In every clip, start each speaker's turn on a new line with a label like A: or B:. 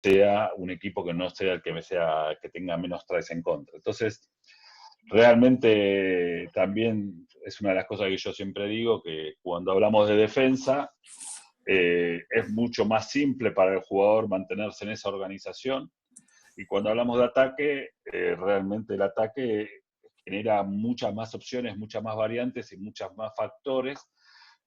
A: sea un equipo que no sea el que tenga menos tries en contra. Entonces, realmente también es una de las cosas que yo siempre digo, que cuando hablamos de defensa, es mucho más simple para el jugador mantenerse en esa organización. Y cuando hablamos de ataque, realmente el ataque genera muchas más opciones, muchas más variantes y muchos más factores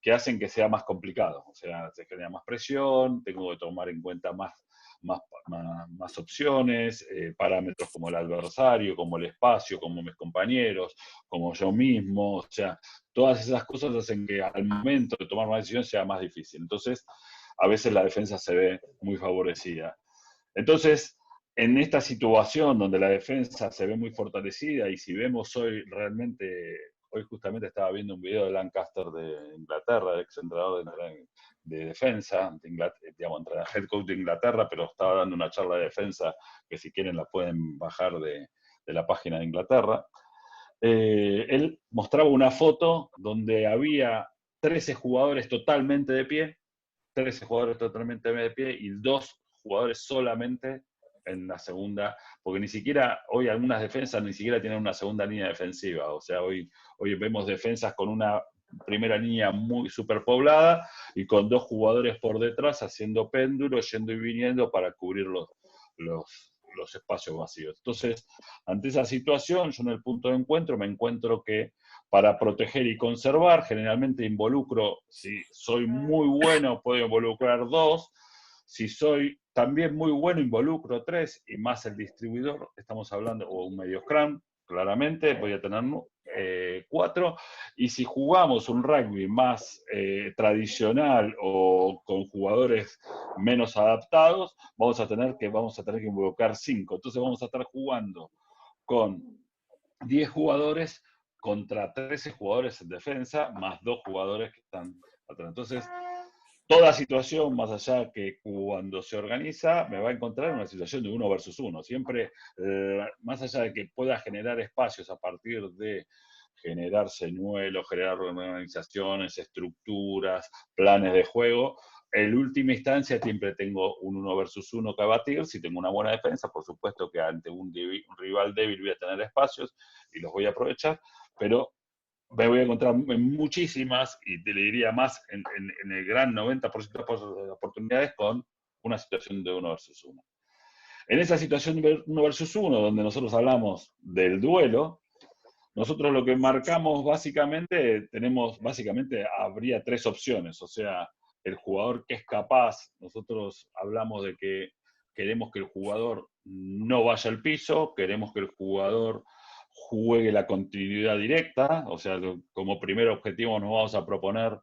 A: que hacen que sea más complicado. O sea, se genera más presión, tengo que tomar en cuenta más opciones, parámetros como el adversario, como el espacio, como mis compañeros, como yo mismo. O sea, todas esas cosas hacen que al momento de tomar una decisión sea más difícil. Entonces, a veces la defensa se ve muy favorecida. Entonces, en esta situación donde la defensa se ve muy fortalecida y si vemos hoy realmente, hoy justamente estaba viendo un video de Lancaster de Inglaterra, ex entrenador de defensa, digamos, head coach de Inglaterra, pero estaba dando una charla de defensa que si quieren la pueden bajar de la página de Inglaterra. Él mostraba una foto donde había 13 jugadores totalmente de pie, 13 jugadores totalmente de pie y 2 jugadores solamente en la segunda, porque ni siquiera, hoy algunas defensas ni siquiera tienen una segunda línea defensiva, o sea, hoy vemos defensas con una primera línea muy superpoblada y con 2 jugadores por detrás haciendo péndulo, yendo y viniendo para cubrir los espacios vacíos. Entonces, ante esa situación, yo en el punto de encuentro me encuentro que para proteger y conservar, generalmente involucro, si soy muy bueno, puedo involucrar 2, si soy también muy bueno, involucro 3, y más el distribuidor, estamos hablando, o un medio scrum, claramente, voy a tener 4, y si jugamos un rugby más tradicional o con jugadores menos adaptados, vamos a tener que involucrar 5. Entonces vamos a estar jugando con 10 jugadores contra 13 jugadores en defensa, más 2 jugadores que están atrás. Entonces, toda situación, más allá que cuando se organiza, me va a encontrar en una situación de 1 versus 1. Siempre, más allá de que pueda generar espacios a partir de generar señuelos, generar organizaciones, estructuras, planes de juego, en última instancia siempre tengo un 1 versus 1 que batir. Si tengo una buena defensa, por supuesto que ante un rival débil voy a tener espacios y los voy a aprovechar, pero me voy a encontrar en muchísimas, y te le diría más, en el gran 90% de oportunidades con una situación de 1 versus 1. En esa situación de 1 versus 1, donde nosotros hablamos del duelo, nosotros lo que marcamos básicamente habría 3 opciones. O sea, el jugador que es capaz, nosotros hablamos de que queremos que el jugador no vaya al piso, queremos que el jugador juegue la continuidad directa, o sea, como primer objetivo nos vamos a proponer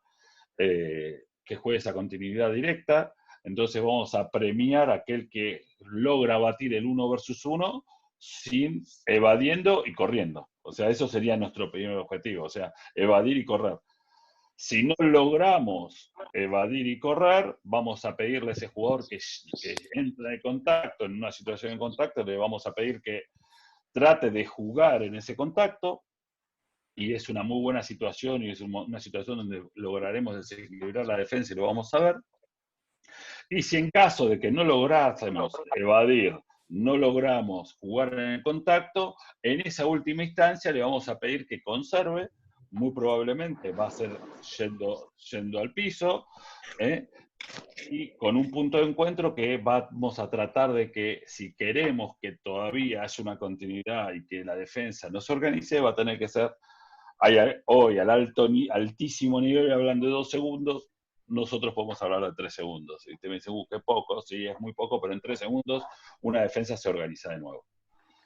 A: que juegue esa continuidad directa. Entonces vamos a premiar a aquel que logra batir el 1 versus 1 sin evadiendo y corriendo. O sea, eso sería nuestro primer objetivo, o sea, evadir y correr. Si no logramos evadir y correr, vamos a pedirle a ese jugador que entra en contacto, en una situación de contacto, le vamos a pedir que trate de jugar en ese contacto, y es una muy buena situación, y es una situación donde lograremos desequilibrar la defensa y lo vamos a ver. Y si en caso de que no lográsemos evadir, no logramos jugar en el contacto, en esa última instancia le vamos a pedir que conserve, muy probablemente va a ser yendo al piso, y con un punto de encuentro que vamos a tratar de que, si queremos que todavía haya una continuidad y que la defensa no se organice, va a tener que ser hoy al altísimo nivel, hablando de 2 segundos, nosotros podemos hablar de 3 segundos. Y te me dice, qué poco, sí, es muy poco, pero en 3 segundos una defensa se organiza de nuevo.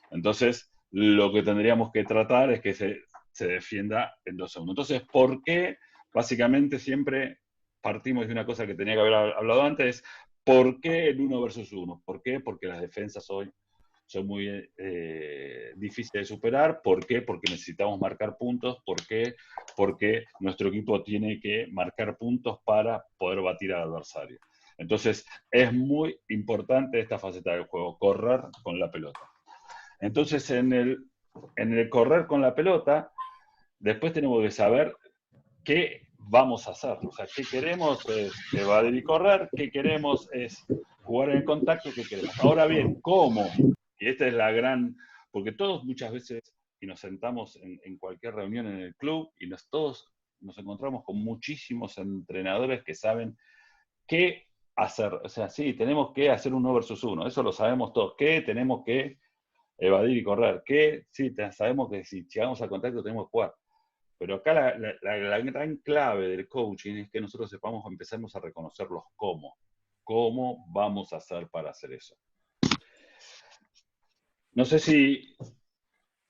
A: Entonces, lo que tendríamos que tratar es que se defienda en 2 segundos. Entonces, ¿por qué? Básicamente siempre partimos de una cosa que tenía que haber hablado antes. ¿Por qué el 1 versus 1? ¿Por qué? Porque las defensas hoy son muy difíciles de superar. ¿Por qué? Porque necesitamos marcar puntos. ¿Por qué? Porque nuestro equipo tiene que marcar puntos para poder batir al adversario. Entonces, es muy importante esta faceta del juego, correr con la pelota. Entonces, en el correr con la pelota, después tenemos que saber qué vamos a hacer. O sea, qué queremos es evadir y correr, qué queremos es jugar en el contacto que queremos. Ahora bien, ¿cómo? Y esta es la gran... Porque todos muchas veces, y nos sentamos en cualquier reunión en el club, y todos nos encontramos con muchísimos entrenadores que saben qué hacer. O sea, sí, tenemos que hacer un 1 versus 1, eso lo sabemos todos. ¿Qué tenemos que evadir y correr? ¿Qué? Sí, sabemos que si llegamos al contacto tenemos que jugar. Pero acá la gran clave del coaching es que nosotros sepamos, empezamos a reconocer los cómo. ¿Cómo vamos a hacer para hacer eso? No sé si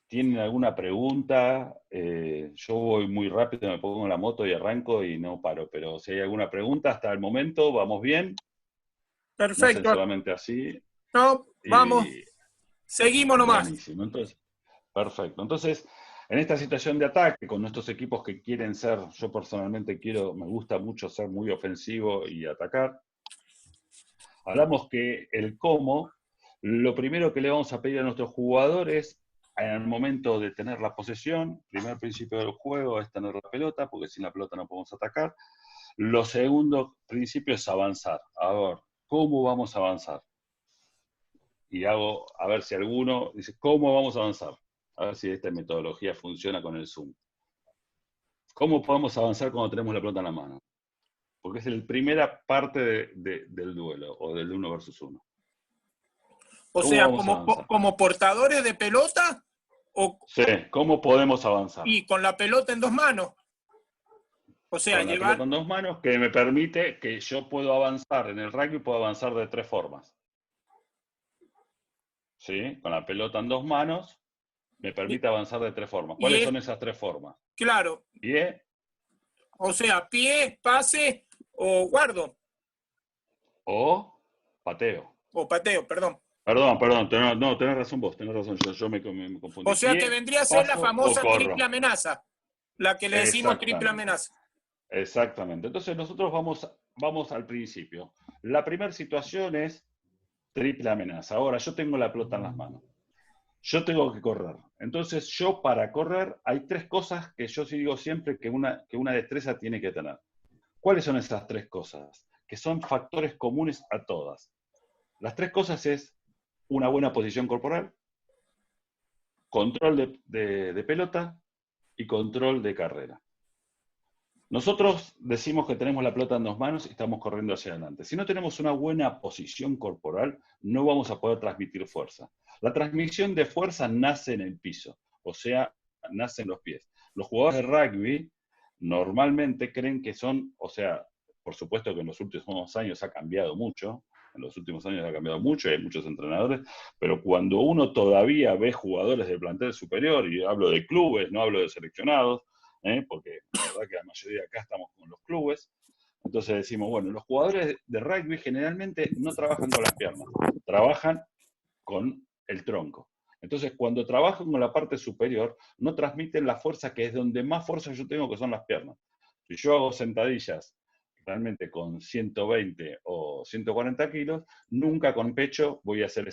A: tienen alguna pregunta. Yo voy muy rápido, me pongo en la moto y arranco y no paro. Pero si hay alguna pregunta, hasta el momento vamos bien. No hacen
B: Perfecto.
A: solamente así.
B: No, vamos.
A: Y
B: Seguimos nomás.
A: buenísimo. Entonces, perfecto. Entonces, en esta situación de ataque, con nuestros equipos que quieren ser, yo personalmente me gusta mucho ser muy ofensivo y atacar, hablamos que el cómo, lo primero que le vamos a pedir a nuestros jugadores en el momento de tener la posesión, primer principio del juego es tener la pelota, porque sin la pelota no podemos atacar. Lo segundo principio es avanzar. A ver, ¿cómo vamos a avanzar? Y hago, a ver si alguno dice, ¿cómo vamos a avanzar? A ver si esta metodología funciona con el Zoom. ¿Cómo podemos avanzar cuando tenemos la pelota en la mano? Porque es la primera parte del duelo o del 1 versus 1.
B: O
A: ¿Cómo
B: sea,
A: vamos a avanzar?
B: como portadores de pelota
A: Sí, ¿cómo podemos avanzar?
B: y con la pelota en dos manos. O sea,
A: Con la pelota en 2 manos, que me permite que yo puedo avanzar en el rugby, puedo avanzar de 3 formas. ¿Sí? Con la pelota en 2 manos, me permite avanzar de 3 formas.
B: y
A: ¿Cuáles
B: es,
A: son esas 3 formas?
B: claro,
A: Pie,
B: o sea, pie, pase o guardo,
A: o pateo.
B: o pateo, perdón.
A: Perdón, tenés razón vos, tenés razón, yo me confundí.
B: O sea que
A: Pie,
B: vendría a ser la
A: paso o
B: famosa triple
A: corro.
B: amenaza, la que le decimos triple
A: Exactamente,
B: amenaza.
A: exactamente. Entonces nosotros vamos al principio. La primera situación es triple amenaza. Ahora, yo tengo la pelota en las manos. Yo tengo que correr. Entonces, yo para correr hay 3 cosas que yo sí digo siempre que una destreza tiene que tener. ¿Cuáles son esas 3 cosas? Que son factores comunes a todas. Las 3 cosas es una buena posición corporal, control de pelota y control de carrera. Nosotros decimos que tenemos la pelota en 2 manos y estamos corriendo hacia adelante. Si no tenemos una buena posición corporal, no vamos a poder transmitir fuerza. La transmisión de fuerza nace en el piso, o sea, nace en los pies. Los jugadores de rugby normalmente creen que son, o sea, por supuesto que en los últimos años ha cambiado mucho, en los últimos años ha cambiado mucho, hay muchos entrenadores, pero cuando uno todavía ve jugadores del plantel superior, y hablo de clubes, no hablo de seleccionados, porque la verdad que la mayoría acá estamos con los clubes. Entonces decimos, bueno, los jugadores de rugby generalmente no trabajan con las piernas, trabajan con el tronco. Entonces, cuando trabajan con la parte superior, no transmiten la fuerza, que es donde más fuerza yo tengo, que son las piernas. Si yo hago sentadillas realmente con 120 o 140 kilos, nunca con pecho voy a hacer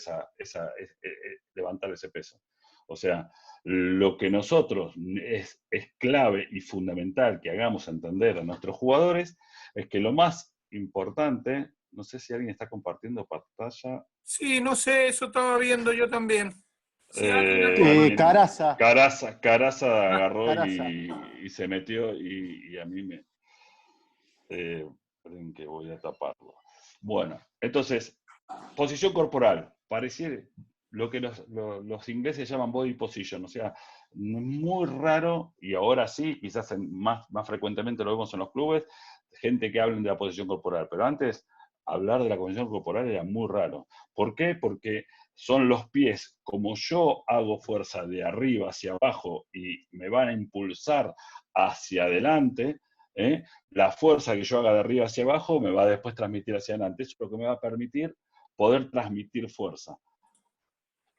A: levantar ese peso. O sea, lo que nosotros es clave y fundamental que hagamos entender a nuestros jugadores es que lo más importante, no sé si alguien está compartiendo pantalla.
B: Sí, no sé, eso estaba viendo yo también. Si alguien
C: Caraza.
A: Caraza agarró
C: Caraza.
A: y se metió y a mí me... esperen que voy a taparlo. Bueno, entonces, posición corporal. Pareciera lo que los ingleses llaman body position, o sea, muy raro, y ahora sí, quizás más frecuentemente lo vemos en los clubes, gente que hablen de la posición corporal, pero antes hablar de la posición corporal era muy raro. ¿Por qué? Porque son los pies, como yo hago fuerza de arriba hacia abajo y me van a impulsar hacia adelante, la fuerza que yo haga de arriba hacia abajo me va a después transmitir hacia adelante. Eso es lo que me va a permitir poder transmitir fuerza.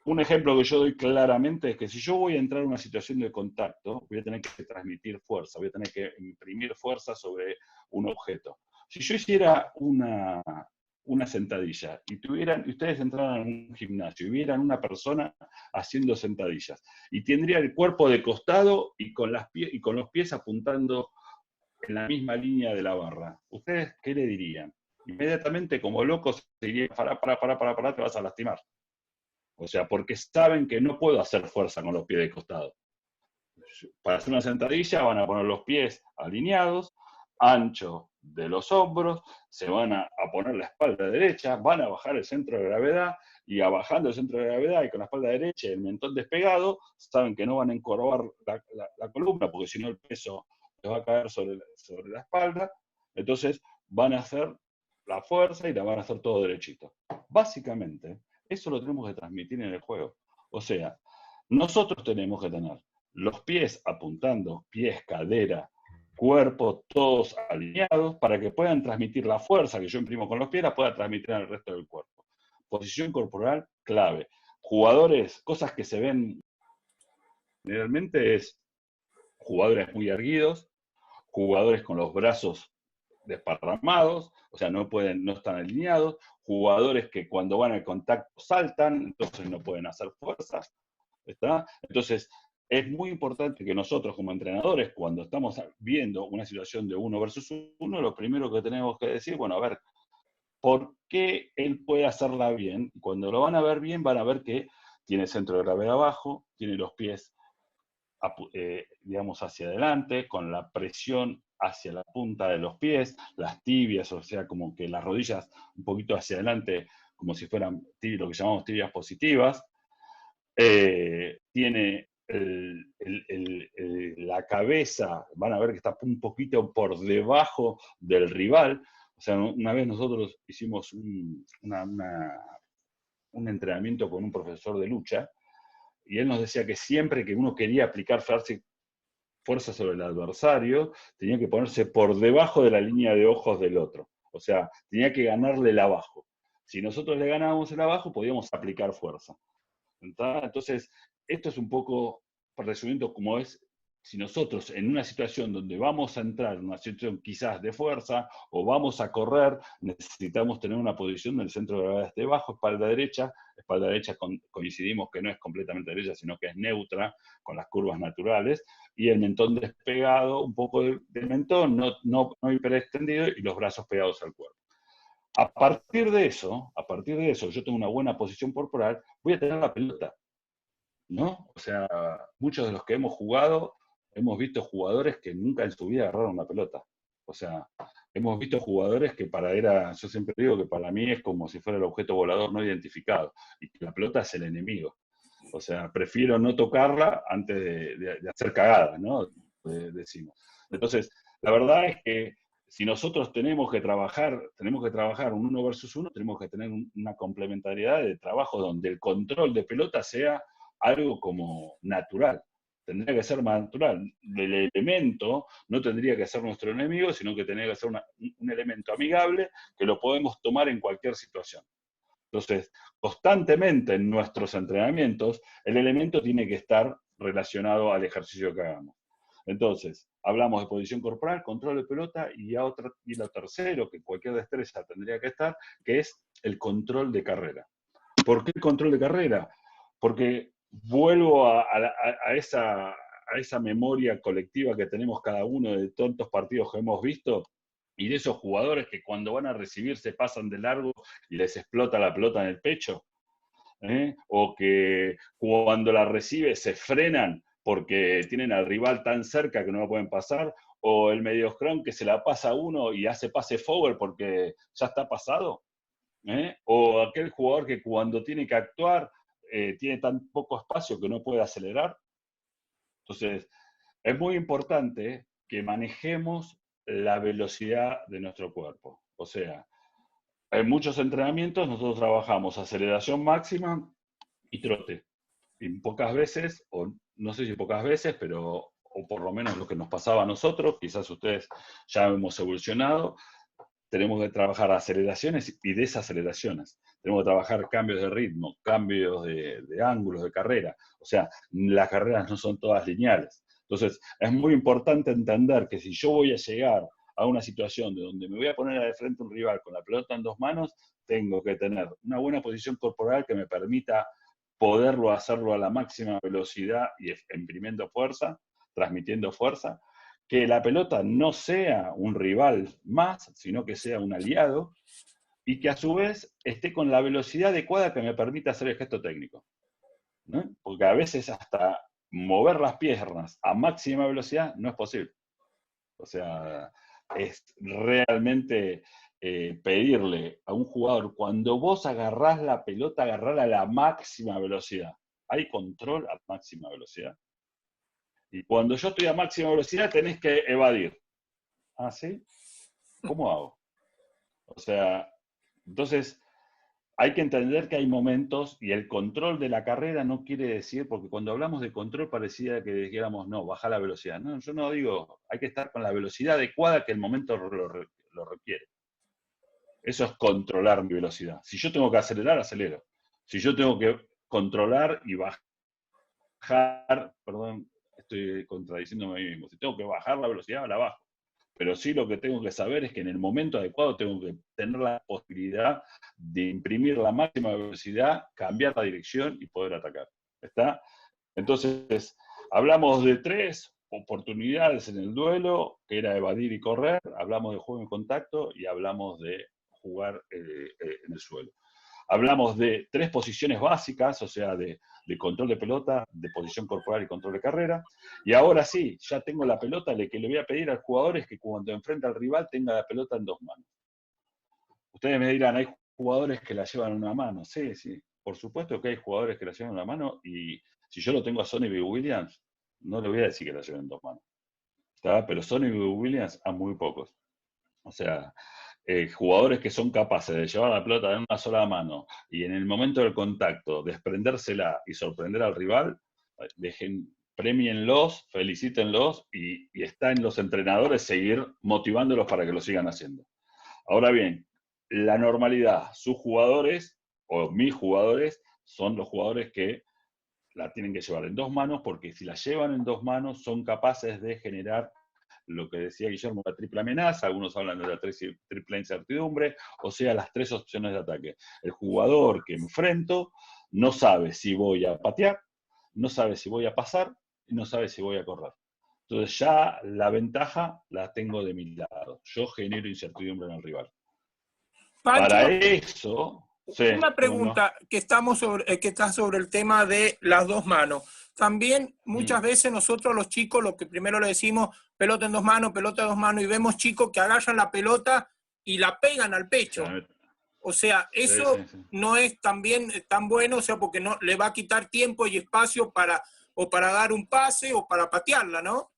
A: Un ejemplo que yo doy claramente es que si yo voy a entrar en una situación de contacto, voy a tener que transmitir fuerza, voy a tener que imprimir fuerza sobre un objeto. Si yo hiciera una sentadilla y ustedes entraran en un gimnasio y vieran una persona haciendo sentadillas y tendría el cuerpo de costado y con los pies apuntando en la misma línea de la barra, ¿ustedes qué le dirían? inmediatamente como locos se dirían, pará, te vas a lastimar. O sea, porque saben que no puedo hacer fuerza con los pies de costado. Para hacer una sentadilla van a poner los pies alineados, ancho de los hombros, se van a poner la espalda derecha, van a bajar el centro de gravedad, y bajando el centro de gravedad y con la espalda derecha y el mentón despegado, saben que no van a encorvar la columna, porque si no el peso les va a caer sobre la espalda. Entonces van a hacer la fuerza y la van a hacer todo derechito. Básicamente, eso lo tenemos que transmitir en el juego. O sea, nosotros tenemos que tener los pies apuntando, pies, cadera, cuerpo, todos alineados, para que puedan transmitir la fuerza que yo imprimo con los pies, la pueda transmitir al resto del cuerpo. Posición corporal, clave. Jugadores, cosas que se ven generalmente es jugadores muy erguidos, jugadores con los brazos desparramados, o sea, no están alineados, jugadores que cuando van al contacto saltan, entonces no pueden hacer fuerza, ¿está? Entonces, es muy importante que nosotros como entrenadores, cuando estamos viendo una situación de 1 versus 1, lo primero que tenemos que decir, bueno, a ver, ¿por qué él puede hacerla bien? Y cuando lo van a ver bien, van a ver que tiene centro de gravedad abajo, tiene los pies, digamos, hacia adelante, con la presión hacia la punta de los pies, las tibias, o sea, como que las rodillas un poquito hacia adelante, como si fueran lo que llamamos tibias positivas. Tiene la cabeza, van a ver que está un poquito por debajo del rival. O sea, una vez nosotros hicimos un entrenamiento con un profesor de lucha, y él nos decía que siempre que uno quería aplicar fuerza sobre el adversario, tenía que ponerse por debajo de la línea de ojos del otro. O sea, tenía que ganarle el abajo. Si nosotros le ganábamos el abajo, podíamos aplicar fuerza. Entonces, esto es un poco, resumiendo, como es, si nosotros en una situación donde vamos a entrar en una situación quizás de fuerza, o vamos a correr, necesitamos tener una posición del centro de gravedad esté bajo, espalda derecha coincidimos que no es completamente derecha, sino que es neutra, con las curvas naturales, y el mentón despegado, un poco del mentón, no hiperextendido, y los brazos pegados al cuerpo. A partir de eso, yo tengo una buena posición corporal, voy a tener la pelota, ¿no? O sea, muchos de los que hemos jugado, hemos visto jugadores que nunca en su vida agarraron una pelota. O sea, hemos visto jugadores que yo siempre digo que para mí es como si fuera el objeto volador no identificado, y que la pelota es el enemigo. O sea, prefiero no tocarla antes de hacer cagadas, ¿no? Decimos. Entonces, la verdad es que si nosotros tenemos que trabajar un 1 versus 1, tenemos que tener una complementariedad de trabajo donde el control de pelota sea algo como natural. Tendría que ser más natural. El elemento no tendría que ser nuestro enemigo, sino que tendría que ser un elemento amigable que lo podemos tomar en cualquier situación. Entonces, constantemente en nuestros entrenamientos, el elemento tiene que estar relacionado al ejercicio que hagamos. Entonces, hablamos de posición corporal, control de pelota, y lo tercero que cualquier destreza tendría que estar, que es el control de carrera. ¿Por qué el control de carrera? Porque vuelvo a esa memoria colectiva que tenemos cada uno de tantos partidos que hemos visto, y de esos jugadores que cuando van a recibir se pasan de largo y les explota la pelota en el pecho, o que cuando la recibe se frenan porque tienen al rival tan cerca que no lo pueden pasar, o el medio scrum que se la pasa a uno y hace pase forward porque ya está pasado, o aquel jugador que cuando tiene que actuar tiene tan poco espacio que no puede acelerar. Entonces, es muy importante que manejemos la velocidad de nuestro cuerpo. O sea, en muchos entrenamientos nosotros trabajamos aceleración máxima y trote. Y pocas veces, o no sé si pocas veces, pero o por lo menos lo que nos pasaba a nosotros, quizás ustedes ya hemos evolucionado, tenemos que trabajar aceleraciones y desaceleraciones. Tenemos que trabajar cambios de ritmo, cambios de ángulos de carrera. O sea, las carreras no son todas lineales. Entonces, es muy importante entender que si yo voy a llegar a una situación de donde me voy a poner de frente a un rival con la pelota en 2 manos, tengo que tener una buena posición corporal que me permita hacerlo a la máxima velocidad y imprimiendo fuerza, transmitiendo fuerza, que la pelota no sea un rival más, sino que sea un aliado, y que a su vez esté con la velocidad adecuada que me permita hacer el gesto técnico, ¿no? Porque a veces hasta mover las piernas a máxima velocidad no es posible. O sea, es realmente pedirle a un jugador, cuando vos agarrás la pelota, agarrarla a la máxima velocidad. Hay control a máxima velocidad. Y cuando yo estoy a máxima velocidad, tenés que evadir. ¿Ah, sí? ¿Cómo hago? O sea, entonces hay que entender que hay momentos, y el control de la carrera no quiere decir, porque cuando hablamos de control parecía que dijéramos, no, baja la velocidad. No, yo no digo, hay que estar con la velocidad adecuada que el momento lo requiere. Eso es controlar mi velocidad. Si yo tengo que acelerar, acelero. Si yo tengo que controlar y bajar, perdón, estoy contradiciéndome a mí mismo, si tengo que bajar la velocidad, la bajo. Pero sí lo que tengo que saber es que en el momento adecuado tengo que tener la posibilidad de imprimir la máxima velocidad, cambiar la dirección y poder atacar. ¿Está? Entonces, hablamos de 3 oportunidades en el duelo, que era evadir y correr, hablamos de juego en contacto y hablamos de jugar en el suelo. Hablamos de 3 posiciones básicas, o sea, de control de pelota, de posición corporal y control de carrera. Y ahora sí, ya tengo la pelota, lo que le voy a pedir al jugador es que cuando enfrenta al rival tenga la pelota en 2 manos. Ustedes me dirán, hay jugadores que la llevan en una mano. Sí, sí, por supuesto que hay jugadores que la llevan en una mano, y si yo lo tengo a Sonny B. Williams, no le voy a decir que la lleven en 2 manos. ¿Está? Pero Sonny B. Williams a muy pocos. O sea, jugadores que son capaces de llevar la pelota en una sola mano y en el momento del contacto desprendérsela y sorprender al rival, premienlos, felicítenlos, y está en los entrenadores seguir motivándolos para que lo sigan haciendo. Ahora bien, la normalidad, sus jugadores o mis jugadores son los jugadores que la tienen que llevar en 2 manos, porque si la llevan en 2 manos son capaces de generar lo que decía Guillermo, la triple amenaza, algunos hablan de la triple incertidumbre, o sea, las 3 opciones de ataque. El jugador que enfrento no sabe si voy a patear, no sabe si voy a pasar, y no sabe si voy a correr. Entonces ya la ventaja la tengo de mi lado. Yo genero incertidumbre en el rival. Para
B: Pancho,
A: eso, sí,
B: una
A: ¿cómo no?
B: pregunta que está sobre el tema de las 2 manos. También muchas veces nosotros los chicos, lo que primero le decimos, pelota en 2 manos, pelota en 2 manos, y vemos chicos que agarran la pelota y la pegan al pecho. O sea,
A: Sí, sí,
B: eso
A: sí.
B: no es también tan bueno, o sea, porque no le va a quitar tiempo y espacio para dar un pase o para patearla, ¿no?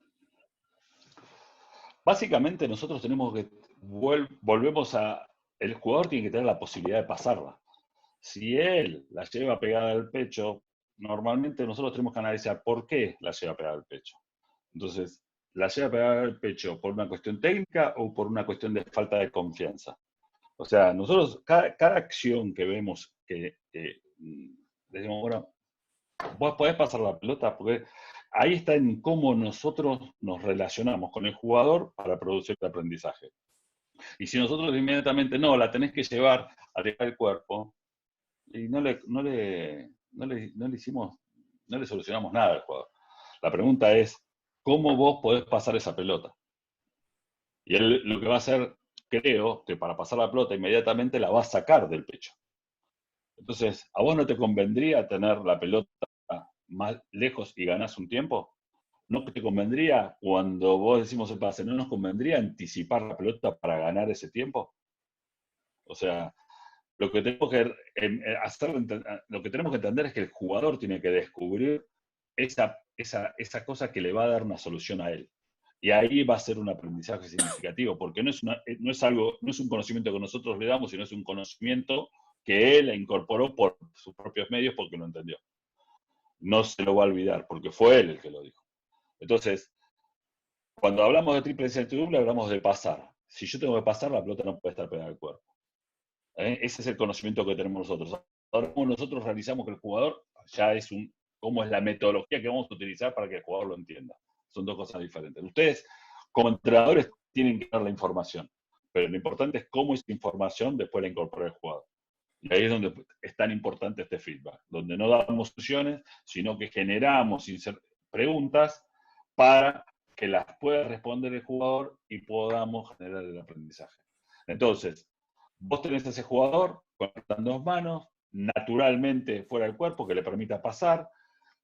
A: Básicamente nosotros tenemos que, volvemos a, el jugador tiene que tener la posibilidad de pasarla. Si él la lleva pegada al pecho, normalmente nosotros tenemos que analizar por qué la lleva pegada al pecho. Entonces, ¿la lleva pegada al pecho por una cuestión técnica o por una cuestión de falta de confianza? O sea, nosotros, cada acción que vemos decimos, bueno, vos podés pasar la pelota, porque ahí está en cómo nosotros nos relacionamos con el jugador para producir el aprendizaje. Y si nosotros inmediatamente no, la tenés que llevar arriba del cuerpo, y no le hicimos, no le solucionamos nada al jugador. La pregunta es, ¿cómo vos podés pasar esa pelota? Y él lo que va a hacer, creo, que para pasar la pelota inmediatamente la va a sacar del pecho. Entonces, ¿a vos no te convendría tener la pelota más lejos y ganás un tiempo? ¿No te convendría, cuando vos decimos el pase, no nos convendría anticipar la pelota para ganar ese tiempo? O sea, lo que tenemos que hacer, lo que tenemos que entender es que el jugador tiene que descubrir esa cosa que le va a dar una solución a él. Y ahí va a ser un aprendizaje significativo, porque no es algo, no es un conocimiento que nosotros le damos, sino es un conocimiento que él incorporó por sus propios medios porque lo entendió. No se lo va a olvidar, porque fue él el que lo dijo. Entonces, cuando hablamos de triple incertidumbre, hablamos de pasar. Si yo tengo que pasar, la pelota no puede estar pegada al cuerpo. Ese es el conocimiento que tenemos nosotros. Ahora, como nosotros realizamos que el jugador ya es cómo es la metodología que vamos a utilizar para que el jugador lo entienda. Son 2 cosas diferentes. Ustedes, como entrenadores, tienen que dar la información, pero lo importante es cómo esa información después la incorpora el jugador. Y ahí es donde es tan importante este feedback, donde no damos soluciones, sino que generamos preguntas para que las pueda responder el jugador y podamos generar el aprendizaje. Entonces, vos tenés a ese jugador con las dos manos, naturalmente fuera del cuerpo, que le permita pasar.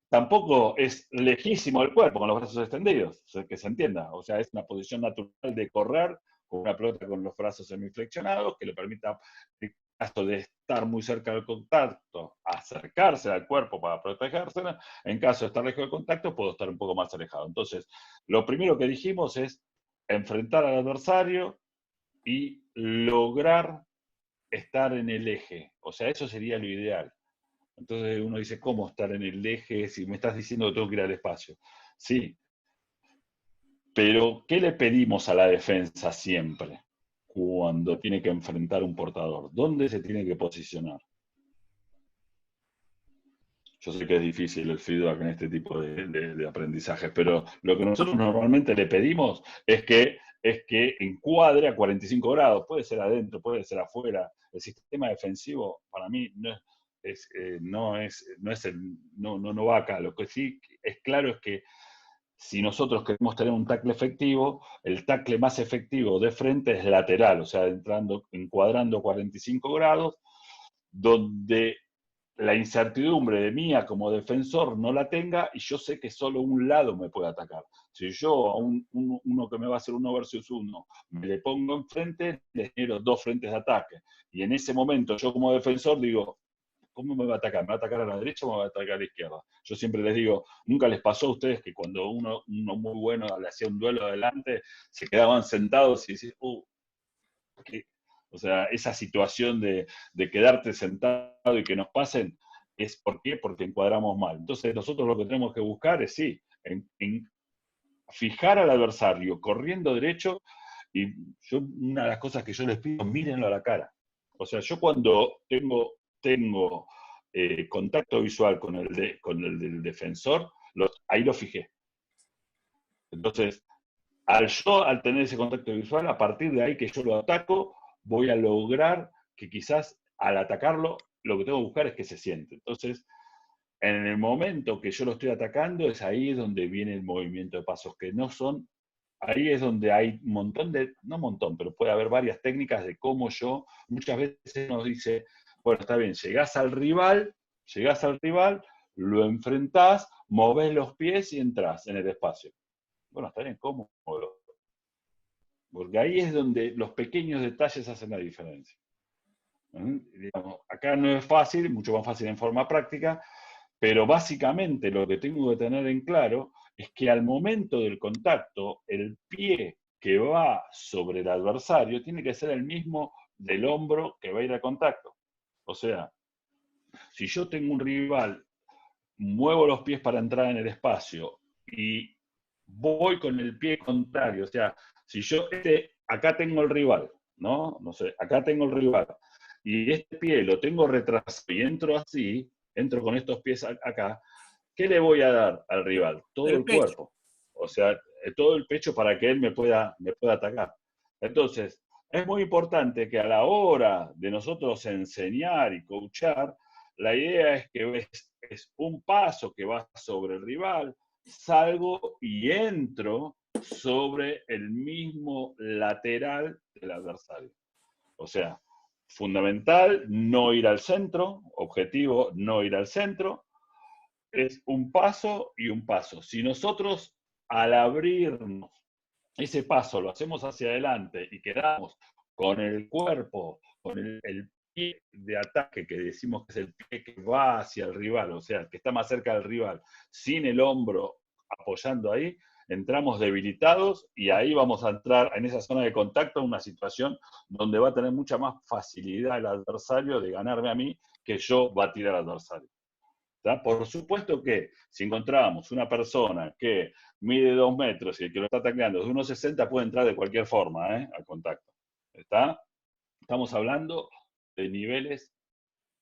A: Tampoco es lejísimo el cuerpo con los brazos extendidos, que se entienda. O sea, es una posición natural de correr con una pelota con los brazos semiflexionados, que le permita, en caso de estar muy cerca del contacto, acercarse al cuerpo para protegerse. En caso de estar lejos del contacto, puedo estar un poco más alejado. Entonces, lo primero que dijimos es enfrentar al adversario y lograr estar en el eje. O sea, eso sería lo ideal. Entonces uno dice, ¿cómo estar en el eje si me estás diciendo que tengo que ir al espacio? Sí, pero ¿qué le pedimos a la defensa siempre cuando tiene que enfrentar un portador? ¿Dónde se tiene que posicionar? Yo sé que es difícil el feedback en este tipo de aprendizajes, pero lo que nosotros normalmente le pedimos es que encuadre a 45 grados, puede ser adentro, puede ser afuera. El sistema defensivo para mí no va acá. Lo que sí es claro es que si nosotros queremos tener un tackle efectivo, el tackle más efectivo de frente es lateral, o sea, encuadrando 45 grados, donde la incertidumbre de mía como defensor no la tenga y yo sé que solo un lado me puede atacar. Si yo a uno que me va a hacer 1 versus 1 me le pongo enfrente, le genero 2 frentes de ataque. Y en ese momento yo como defensor digo, ¿cómo me va a atacar? ¿Me va a atacar a la derecha o me va a atacar a la izquierda? Yo siempre les digo, ¿nunca les pasó a ustedes que cuando uno muy bueno le hacía un duelo adelante, se quedaban sentados y decían, ¿qué? O sea, esa situación de quedarte sentado y que nos pasen, ¿por qué? Porque encuadramos mal. Entonces nosotros lo que tenemos que buscar es, sí, en fijar al adversario corriendo derecho, y una de las cosas que yo les pido, mírenlo a la cara. O sea, yo cuando tengo contacto visual con el del defensor, ahí lo fijé. Entonces, al tener ese contacto visual, a partir de ahí que yo lo ataco, voy a lograr que quizás al atacarlo, lo que tengo que buscar es que se siente. Entonces, en el momento que yo lo estoy atacando, es ahí donde viene el movimiento de pasos, que no son, ahí es donde hay un montón no un montón, pero puede haber varias técnicas de cómo muchas veces nos dice, bueno, está bien, llegás al rival, lo enfrentás, movés los pies y entras en el espacio. Bueno, está bien, ¿cómo? Porque ahí es donde los pequeños detalles hacen la diferencia. Digamos, acá no es fácil, mucho más fácil en forma práctica, pero básicamente lo que tengo que tener en claro es que al momento del contacto, el pie que va sobre el adversario tiene que ser el mismo del hombro que va a ir al contacto. O sea, si yo tengo un rival, muevo los pies para entrar en el espacio y voy con el pie contrario, o sea, si acá tengo el rival, ¿no? No sé, acá tengo el rival, y este pie lo tengo retrasado y entro así, entro con estos pies acá, ¿qué le voy a dar al rival? Todo el cuerpo. O sea, todo el pecho para que él me pueda atacar. Entonces, es muy importante que a la hora de nosotros enseñar y coachar, la idea es que es un paso que va sobre el rival, salgo y entro sobre el mismo lateral del adversario. O sea, fundamental no ir al centro, objetivo no ir al centro, es un paso y un paso. Si nosotros al abrirnos ese paso lo hacemos hacia adelante y quedamos con el cuerpo, con el pie de ataque, que decimos que es el pie que va hacia el rival, o sea, que está más cerca del rival, sin el hombro apoyando ahí, entramos debilitados y ahí vamos a entrar en esa zona de contacto, en una situación donde va a tener mucha más facilidad el adversario de ganarme a mí que yo batir al adversario. ¿Tá? Por supuesto que si encontrábamos una persona que mide 2 metros y el que lo está atacando es de 1,60, puede entrar de cualquier forma al contacto. ¿Está? Estamos hablando de niveles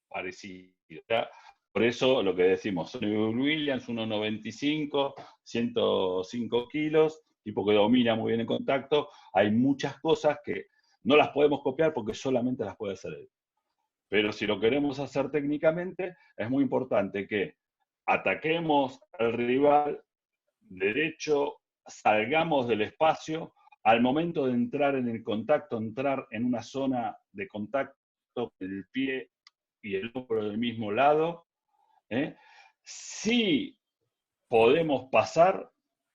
A: parecidos. ¿tá? Por eso lo que decimos, Sonny Williams, 1,95, 105 kilos, tipo que domina muy bien el contacto. Hay muchas cosas que no las podemos copiar porque solamente las puede hacer él. Pero si lo queremos hacer técnicamente, es muy importante que ataquemos al rival derecho salgamos del espacio, al momento de entrar en el contacto, entrar en una zona de contacto con el pie y el hombro del mismo lado, si podemos pasar,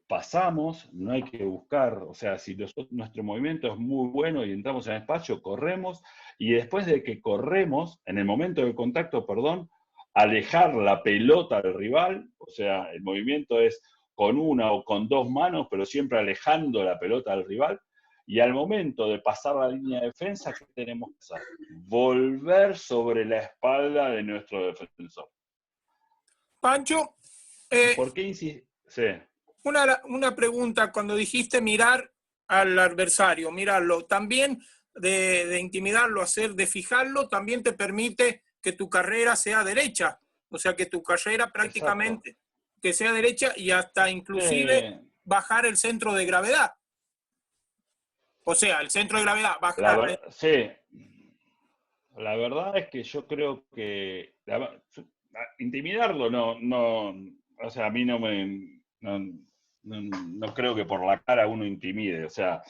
A: pasamos, no hay que buscar, o sea, si nuestro movimiento es muy bueno y entramos en el espacio, corremos, y después de que corremos, en el momento del contacto, perdón, alejar la pelota del rival, o sea, el movimiento es con una o con dos manos, pero siempre alejando la pelota del rival, y al momento de pasar la línea de defensa, ¿qué tenemos que hacer? Volver sobre la espalda de nuestro defensor.
B: Pancho,
A: ¿Por qué insistir? Sí.
B: Una pregunta, cuando dijiste mirar al adversario, mirarlo, también de intimidarlo, de fijarlo, también te permite que tu carrera sea derecha, o sea, que tu carrera prácticamente
A: Exacto.
B: que sea derecha y hasta inclusive bajar el centro de gravedad. O sea, el centro de gravedad bajar.
A: Sí, la verdad es que yo creo que intimidarlo no, o sea, a mí no creo que por la cara uno intimide, o sea,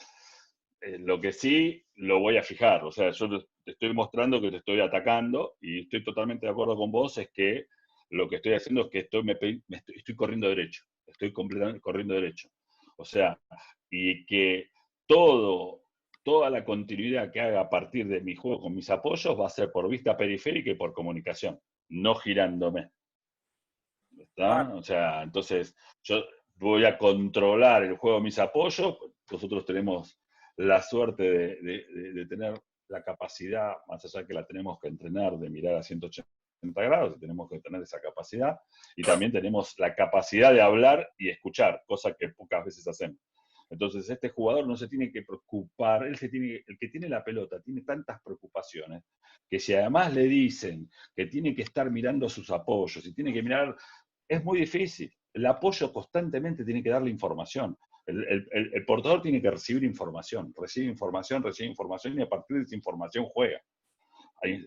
A: lo que sí lo voy a fijar, o sea, yo te estoy mostrando que te estoy atacando y estoy totalmente de acuerdo con vos, es que lo que estoy haciendo es que estoy corriendo derecho, estoy completamente corriendo derecho, o sea, y que toda la continuidad que haga a partir de mi juego con mis apoyos va a ser por vista periférica y por comunicación, no girándome. ¿Está? O sea, entonces yo voy a controlar el juego de mis apoyos. Nosotros tenemos la suerte de tener la capacidad, más allá que la tenemos que entrenar, de mirar a 180 grados, tenemos que tener esa capacidad. Y también tenemos la capacidad de hablar y escuchar, cosa que pocas veces hacemos. Entonces, este jugador no se tiene que preocupar, el que tiene la pelota tiene tantas preocupaciones, que si además le dicen que tiene que estar mirando sus apoyos, y tiene que mirar, es muy difícil. El apoyo constantemente tiene que darle información. El portador tiene que recibir información, recibe información, y a partir de esa información juega.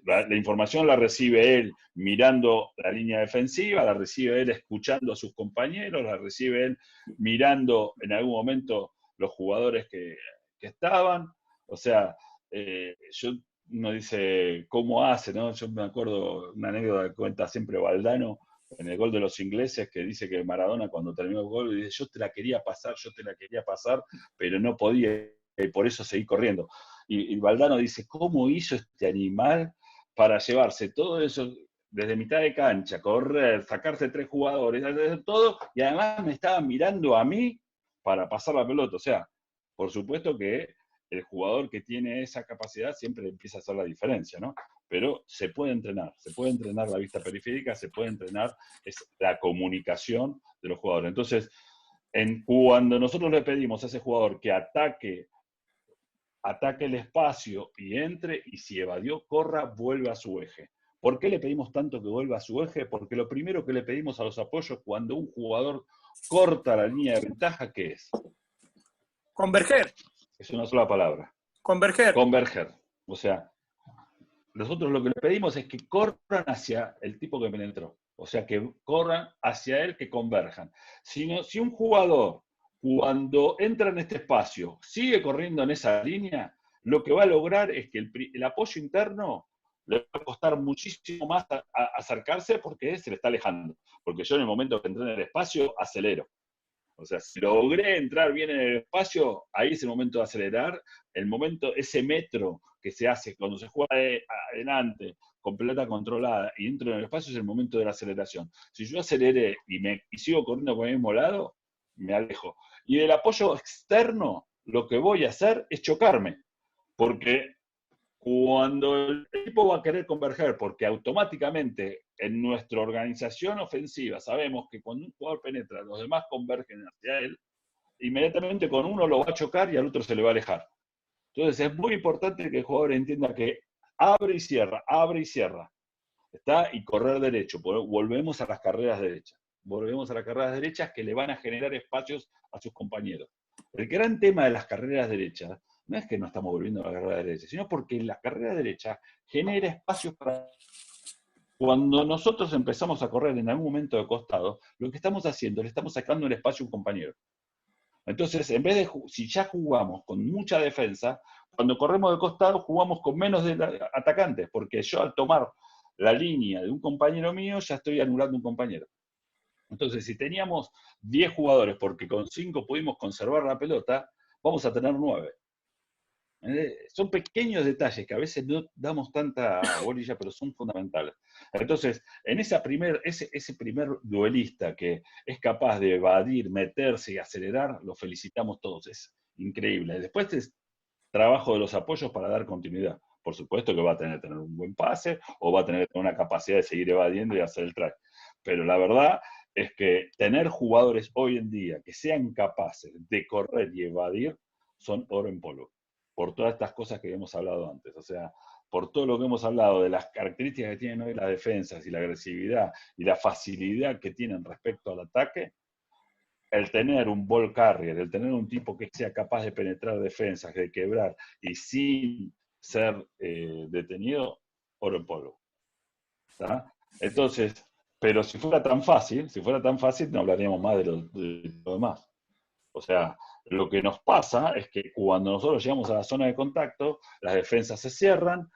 A: La información la recibe él mirando la línea defensiva, la recibe él escuchando a sus compañeros, la recibe él mirando en algún momento los jugadores que estaban. O sea, uno dice, ¿cómo hace? ¿No? Yo me acuerdo una anécdota que cuenta siempre Valdano en el gol de los ingleses, que dice que Maradona cuando terminó el gol, dice, yo te la quería pasar, pero no podía, y por eso seguí corriendo. Y Valdano dice, ¿cómo hizo este animal para llevarse todo eso desde mitad de cancha, correr, sacarse 3 jugadores, todo, y además me estaba mirando a mí para pasar la pelota? O sea, por supuesto que el jugador que tiene esa capacidad siempre empieza a hacer la diferencia, ¿no? Pero se puede entrenar la vista periférica, se puede entrenar la comunicación de los jugadores. Entonces, cuando nosotros le pedimos a ese jugador que ataque el espacio y entre, y si evadió, corra, vuelve a su eje. ¿Por qué le pedimos tanto que vuelva a su eje? Porque lo primero que le pedimos a los apoyos cuando un jugador corta la línea de ventaja, ¿qué es?
B: Converger.
A: Es una sola palabra.
B: Converger.
A: O sea, nosotros lo que le pedimos es que corran hacia el tipo que penetró. O sea, que corran hacia él, que converjan. Si un jugador, cuando entra en este espacio, sigue corriendo en esa línea, lo que va a lograr es que el apoyo interno le va a costar muchísimo más acercarse porque se le está alejando. Porque yo en el momento que entré en el espacio, acelero. O sea, si logré entrar bien en el espacio, ahí es el momento de acelerar. Ese metro que se hace cuando se juega adelante, con pelota controlada y entro en el espacio, es el momento de la aceleración. Si yo aceleré y sigo corriendo por el mismo lado, me alejo. Y del apoyo externo, lo que voy a hacer es chocarme. Porque cuando el equipo va a querer converger, porque automáticamente en nuestra organización ofensiva sabemos que cuando un jugador penetra, los demás convergen hacia él, inmediatamente con uno lo va a chocar y al otro se le va a alejar. Entonces es muy importante que el jugador entienda que abre y cierra, ¿está? Y correr derecho. Volvemos a las carreras derechas que le van a generar espacios a sus compañeros. El gran tema de las carreras derechas no es que no estamos volviendo a la carrera derecha, sino porque la carrera derecha genera espacios para... Cuando nosotros empezamos a correr en algún momento de costado, lo que estamos haciendo, le estamos sacando el espacio a un compañero. Entonces, en vez de, si ya jugamos con mucha defensa, cuando corremos de costado jugamos con menos atacantes, porque yo al tomar la línea de un compañero mío ya estoy anulando un compañero. Entonces, si teníamos 10 jugadores porque con 5 pudimos conservar la pelota, vamos a tener 9. Son pequeños detalles que a veces no damos tanta bolilla, pero son fundamentales. Entonces, en ese primer duelista que es capaz de evadir, meterse y acelerar, lo felicitamos todos. Es increíble. Después es trabajo de los apoyos para dar continuidad. Por supuesto que va a tener un buen pase o va a tener una capacidad de seguir evadiendo y hacer el track. Pero la verdad es que tener jugadores hoy en día que sean capaces de correr y evadir son oro en polvo. Por todas estas cosas que hemos hablado antes. O sea, por todo lo que hemos hablado de las características que tienen hoy las defensas y la agresividad y la facilidad que tienen respecto al ataque, el tener un ball carrier, el tener un tipo que sea capaz de penetrar defensas, de quebrar y sin ser detenido, oro en polvo. ¿Tá? Entonces, pero si fuera tan fácil, no hablaríamos más de lo demás. O sea, lo que nos pasa es que cuando nosotros llegamos a la zona de contacto, las defensas se cierran,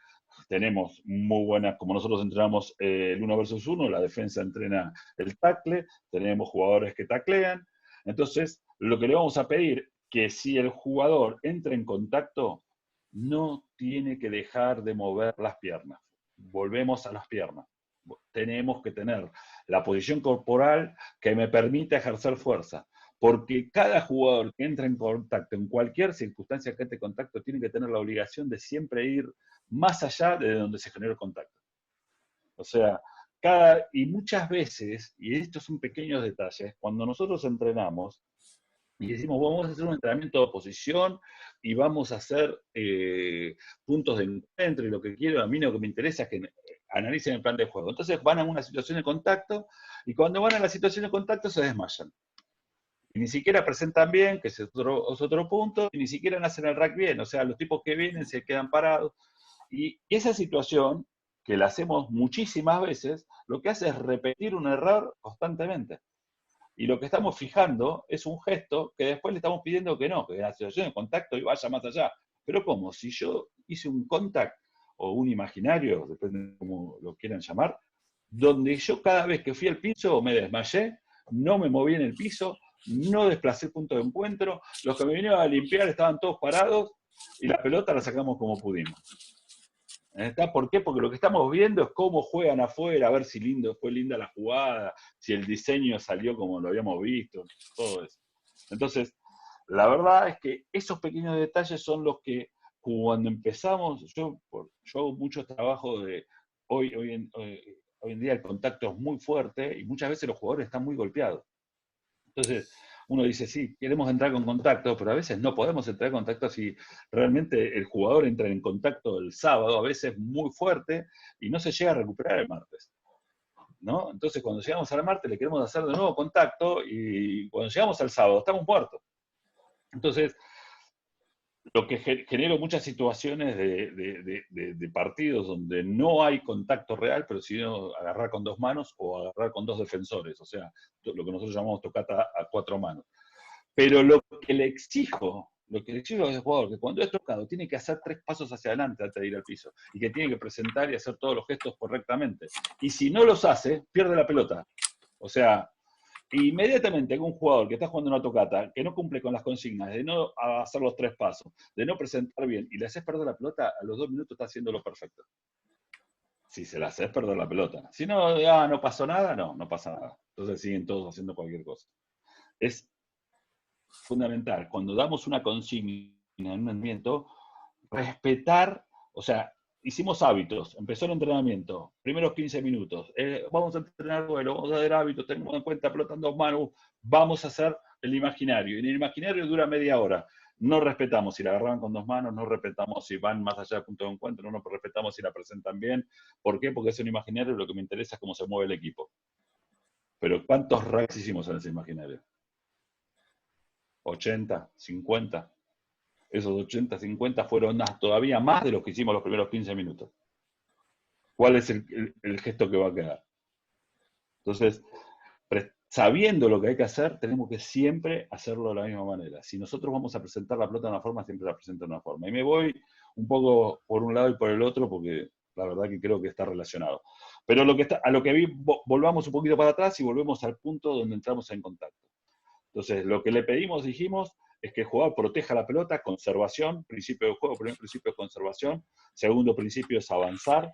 A: tenemos muy buenas, como nosotros entrenamos el 1 versus 1, la defensa entrena el tackle, tenemos jugadores que taclean. Entonces, lo que le vamos a pedir, que si el jugador entra en contacto, no tiene que dejar de mover las piernas. Volvemos a las piernas. Tenemos que tener la posición corporal que me permita ejercer fuerza. Porque cada jugador que entra en contacto, en cualquier circunstancia que entre en contacto, tiene que tener la obligación de siempre ir más allá de donde se generó el contacto. O sea, y muchas veces, y estos son pequeños detalles, cuando nosotros entrenamos y decimos, vamos a hacer un entrenamiento de oposición y vamos a hacer puntos de encuentro y lo que quiero, a mí lo que me interesa es que analicen el plan de juego. Entonces van a una situación de contacto y cuando van a la situación de contacto se desmayan. Y ni siquiera presentan bien, que es otro punto, y ni siquiera hacen el rack bien. O sea, los tipos que vienen se quedan parados. Y esa situación, que la hacemos muchísimas veces, lo que hace es repetir un error constantemente. Y lo que estamos fijando es un gesto que después le estamos pidiendo que no, que en la situación de contacto y vaya más allá. Pero ¿cómo? Si yo hice un contact o un imaginario, depende de cómo lo quieran llamar, donde yo cada vez que fui al piso me desmayé, no me moví en el piso, no desplacé el punto de encuentro, los que me vinieron a limpiar estaban todos parados y la pelota la sacamos como pudimos. ¿Por qué? Porque lo que estamos viendo es cómo juegan afuera, a ver si fue linda la jugada, si el diseño salió como lo habíamos visto, todo eso. Entonces, la verdad es que esos pequeños detalles son los que cuando empezamos, yo hago mucho trabajo de hoy en día el contacto es muy fuerte y muchas veces los jugadores están muy golpeados. Entonces, uno dice, sí, queremos entrar con contacto, pero a veces no podemos entrar en contacto si realmente el jugador entra en contacto el sábado, a veces muy fuerte, y no se llega a recuperar el martes. ¿No? Entonces, cuando llegamos al martes le queremos hacer de nuevo contacto, y cuando llegamos al sábado estamos muertos. Entonces, lo que generó muchas situaciones de partidos donde no hay contacto real, pero sino agarrar con 2 manos o agarrar con 2 defensores, o sea, lo que nosotros llamamos tocata a 4 manos. Pero lo que le exijo al jugador, que cuando es tocado tiene que hacer 3 pasos hacia adelante antes de ir al piso, y que tiene que presentar y hacer todos los gestos correctamente. Y si no los hace, pierde la pelota. O sea, inmediatamente un jugador que está jugando una tocata, que no cumple con las consignas, de no hacer los 3 pasos, de no presentar bien, y le haces perder la pelota, a los 2 minutos está haciendo lo perfecto. Si se la haces perder la pelota. Si no, no pasó nada, no pasa nada. Entonces siguen todos haciendo cualquier cosa. Es fundamental, cuando damos una consigna en un entrenamiento, respetar, o sea, hicimos hábitos, empezó el entrenamiento, primeros 15 minutos, vamos a entrenar duelo, vamos a hacer hábitos, tenemos en cuenta pelota en 2 manos, vamos a hacer el imaginario, y el imaginario dura media hora. No respetamos si la agarran con 2 manos, no respetamos si van más allá del punto de encuentro, no respetamos si la presentan bien. ¿Por qué? Porque es un imaginario y lo que me interesa es cómo se mueve el equipo. Pero ¿cuántos racks hicimos en ese imaginario? 80, 50. Esos 80, 50 fueron todavía más de los que hicimos los primeros 15 minutos. ¿Cuál es el gesto que va a quedar? Entonces, sabiendo lo que hay que hacer, tenemos que siempre hacerlo de la misma manera. Si nosotros vamos a presentar la pelota de una forma, siempre la presento de una forma. Y me voy un poco por un lado y por el otro, porque la verdad que creo que está relacionado. Pero a lo que vi, volvamos un poquito para atrás y volvemos al punto donde entramos en contacto. Entonces, lo que le pedimos, dijimos, es que el jugador proteja la pelota, conservación, principio de juego, primer principio es conservación, segundo principio es avanzar.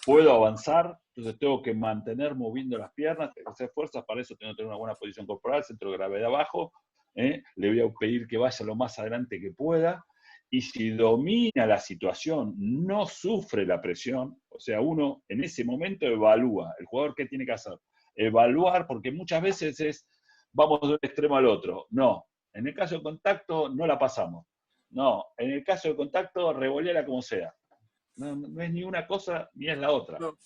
A: Puedo avanzar, entonces tengo que mantener moviendo las piernas, tengo que hacer fuerzas, para eso tengo que tener una buena posición corporal, centro de gravedad abajo, le voy a pedir que vaya lo más adelante que pueda, y si domina la situación, no sufre la presión, o sea, uno en ese momento evalúa, el jugador qué tiene que hacer, evaluar, porque muchas veces es, vamos de un extremo al otro, no, en el caso de contacto no la pasamos, no, en el caso de contacto revoleala como sea. No es ni una cosa ni es la otra.
B: No.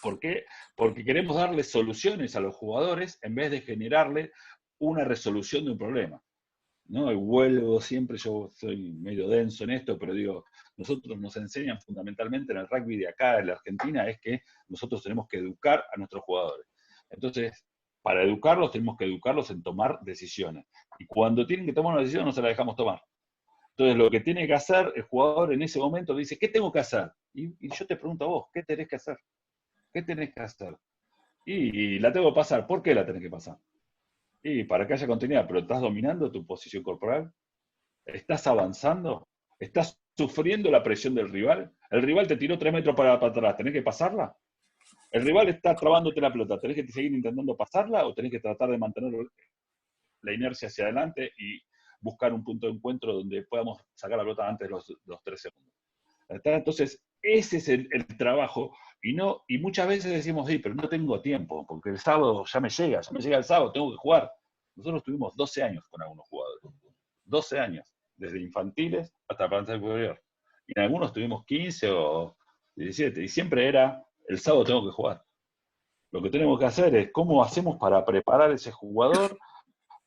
A: ¿Por qué? Porque queremos darle soluciones a los jugadores en vez de generarle una resolución de un problema. ¿No? Y vuelvo siempre, yo soy medio denso en esto, pero digo, nosotros nos enseñan fundamentalmente en el rugby de acá, en la Argentina, es que nosotros tenemos que educar a nuestros jugadores. Entonces, para educarlos, tenemos que educarlos en tomar decisiones. Y cuando tienen que tomar una decisión, no se la dejamos tomar. Entonces, lo que tiene que hacer el jugador en ese momento dice, ¿qué tengo que hacer? Y yo te pregunto a vos, ¿qué tenés que hacer? ¿Qué tenés que hacer? Y la tengo que pasar. ¿Por qué la tenés que pasar? Y para que haya continuidad, pero estás dominando tu posición corporal, estás avanzando, estás sufriendo la presión del rival. El rival te tiró 3 metros para atrás, ¿tenés que pasarla? El rival está trabándote la pelota, ¿tenés que seguir intentando pasarla o tenés que tratar de mantener la inercia hacia adelante y buscar un punto de encuentro donde podamos sacar la pelota antes de los 3 segundos? Entonces, ese es el trabajo. Y muchas veces decimos, sí, pero no tengo tiempo, porque el sábado ya me llega el sábado, tengo que jugar. Nosotros tuvimos 12 años con algunos jugadores. 12 años, desde infantiles hasta plantel superior. Y en algunos tuvimos 15 o 17, y siempre era, el sábado tengo que jugar. Lo que tenemos que hacer es cómo hacemos para preparar a ese jugador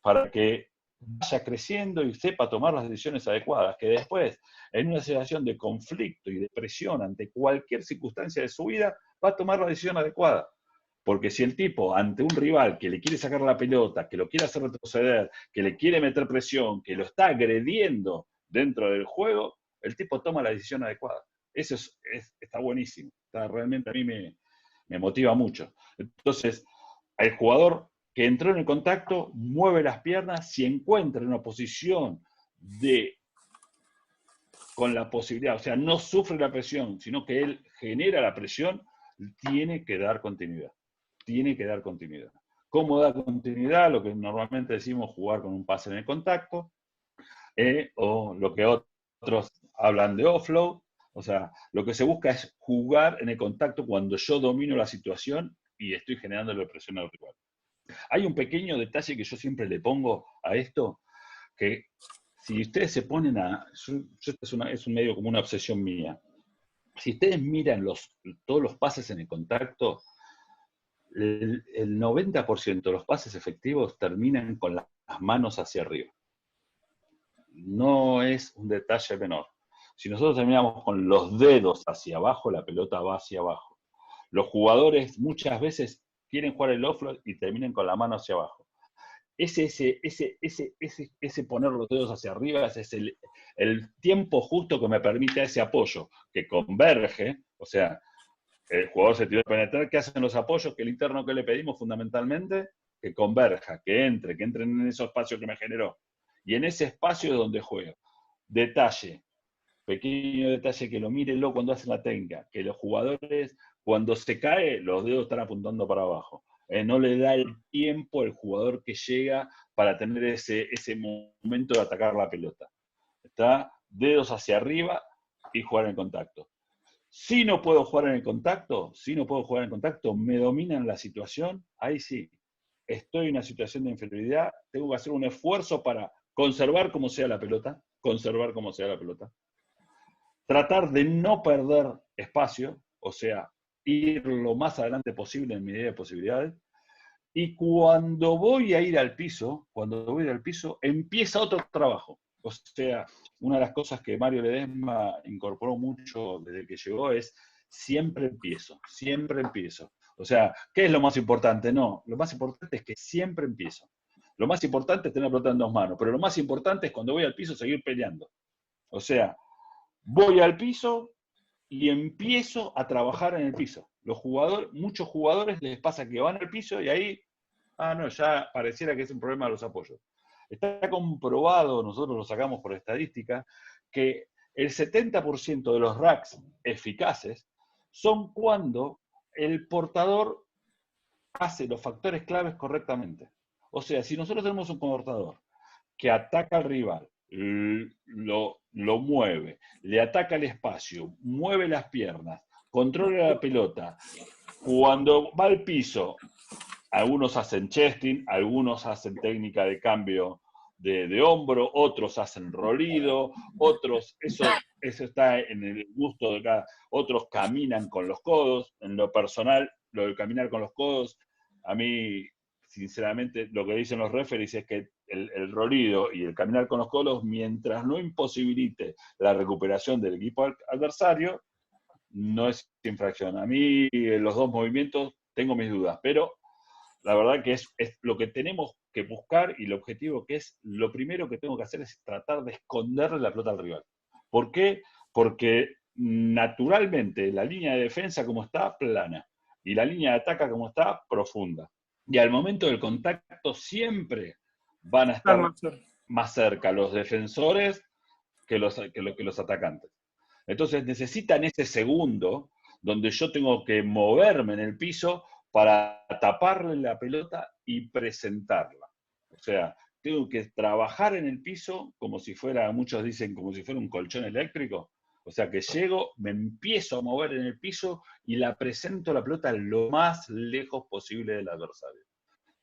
A: para que vaya creciendo y sepa tomar las decisiones adecuadas, que después, en una situación de conflicto y de presión ante cualquier circunstancia de su vida, va a tomar la decisión adecuada. Porque si el tipo, ante un rival que le quiere sacar la pelota, que lo quiere hacer retroceder, que le quiere meter presión, que lo está agrediendo dentro del juego, el tipo toma la decisión adecuada. Eso está buenísimo. Realmente a mí me motiva mucho. Entonces, el jugador que entró en el contacto mueve las piernas, si encuentra en una posición con la posibilidad, o sea, no sufre la presión, sino que él genera la presión, tiene que dar continuidad. Tiene que dar continuidad. ¿Cómo da continuidad? Lo que normalmente decimos, jugar con un pase en el contacto, o lo que otros hablan de offload. O sea, lo que se busca es jugar en el contacto cuando yo domino la situación y estoy generando la presión al rival. Hay un pequeño detalle que yo siempre le pongo a esto, que si ustedes se ponen es un medio como una obsesión mía. Si ustedes miran todos los pases en el contacto, el 90% de los pases efectivos terminan con las manos hacia arriba. No es un detalle menor. Si nosotros terminamos con los dedos hacia abajo, la pelota va hacia abajo. Los jugadores muchas veces quieren jugar el offload y terminan con la mano hacia abajo. Ese poner los dedos hacia arriba es el tiempo justo que me permite ese apoyo, que converge, o sea, el jugador se tiró a penetrar, ¿qué hacen los apoyos? Que el interno que le pedimos fundamentalmente, que converja, que entren en ese espacio que me generó. Y en ese espacio es donde juego. Detalle, pequeño detalle, que lo mírenlo cuando hacen la técnica, que los jugadores, cuando se cae, los dedos están apuntando para abajo. No le da el tiempo al jugador que llega para tener ese momento de atacar la pelota. Está dedos hacia arriba y jugar en contacto. Si no puedo jugar en el contacto, me dominan la situación, ahí sí, estoy en una situación de inferioridad, tengo que hacer un esfuerzo para conservar como sea la pelota, tratar de no perder espacio, o sea, ir lo más adelante posible en mi medida de posibilidades, y cuando voy a ir al piso, empieza otro trabajo. O sea, una de las cosas que Mario Ledesma incorporó mucho desde que llegó es siempre empiezo. O sea, ¿qué es lo más importante? No, lo más importante es que siempre empiezo. Lo más importante es tener la pelota en dos manos, pero lo más importante es cuando voy al piso seguir peleando. O sea, voy al piso y empiezo a trabajar en el piso. Muchos jugadores les pasa que van al piso y ahí, no, ya pareciera que es un problema de los apoyos. Está comprobado, nosotros lo sacamos por estadística, que el 70% de los racks eficaces son cuando el portador hace los factores claves correctamente. O sea, si nosotros tenemos un portador que ataca al rival, lo mueve, le ataca el espacio, mueve las piernas, controla la pelota, cuando va al piso, algunos hacen chesting, algunos hacen técnica de cambio de hombro, otros hacen rolido, otros, eso está en el gusto de cada, otros caminan con los codos. En lo personal, lo de caminar con los codos, a mí, sinceramente, lo que dicen los referees es que el rolido y el caminar con los codos, mientras no imposibilite la recuperación del equipo adversario, no es infracción. A mí, los dos movimientos, tengo mis dudas, pero la verdad que es lo que tenemos que buscar y el objetivo que es, lo primero que tengo que hacer es tratar de esconderle la pelota al rival. ¿Por qué? Porque naturalmente la línea de defensa como está, plana, y la línea de ataque como está, profunda. Y al momento del contacto siempre van a estar más cerca los defensores que los atacantes. Entonces necesitan ese segundo donde yo tengo que moverme en el piso para taparle la pelota y presentarla. O sea, tengo que trabajar en el piso como si fuera, muchos dicen, como si fuera un colchón eléctrico. O sea, que llego, me empiezo a mover en el piso y la presento la pelota lo más lejos posible del adversario.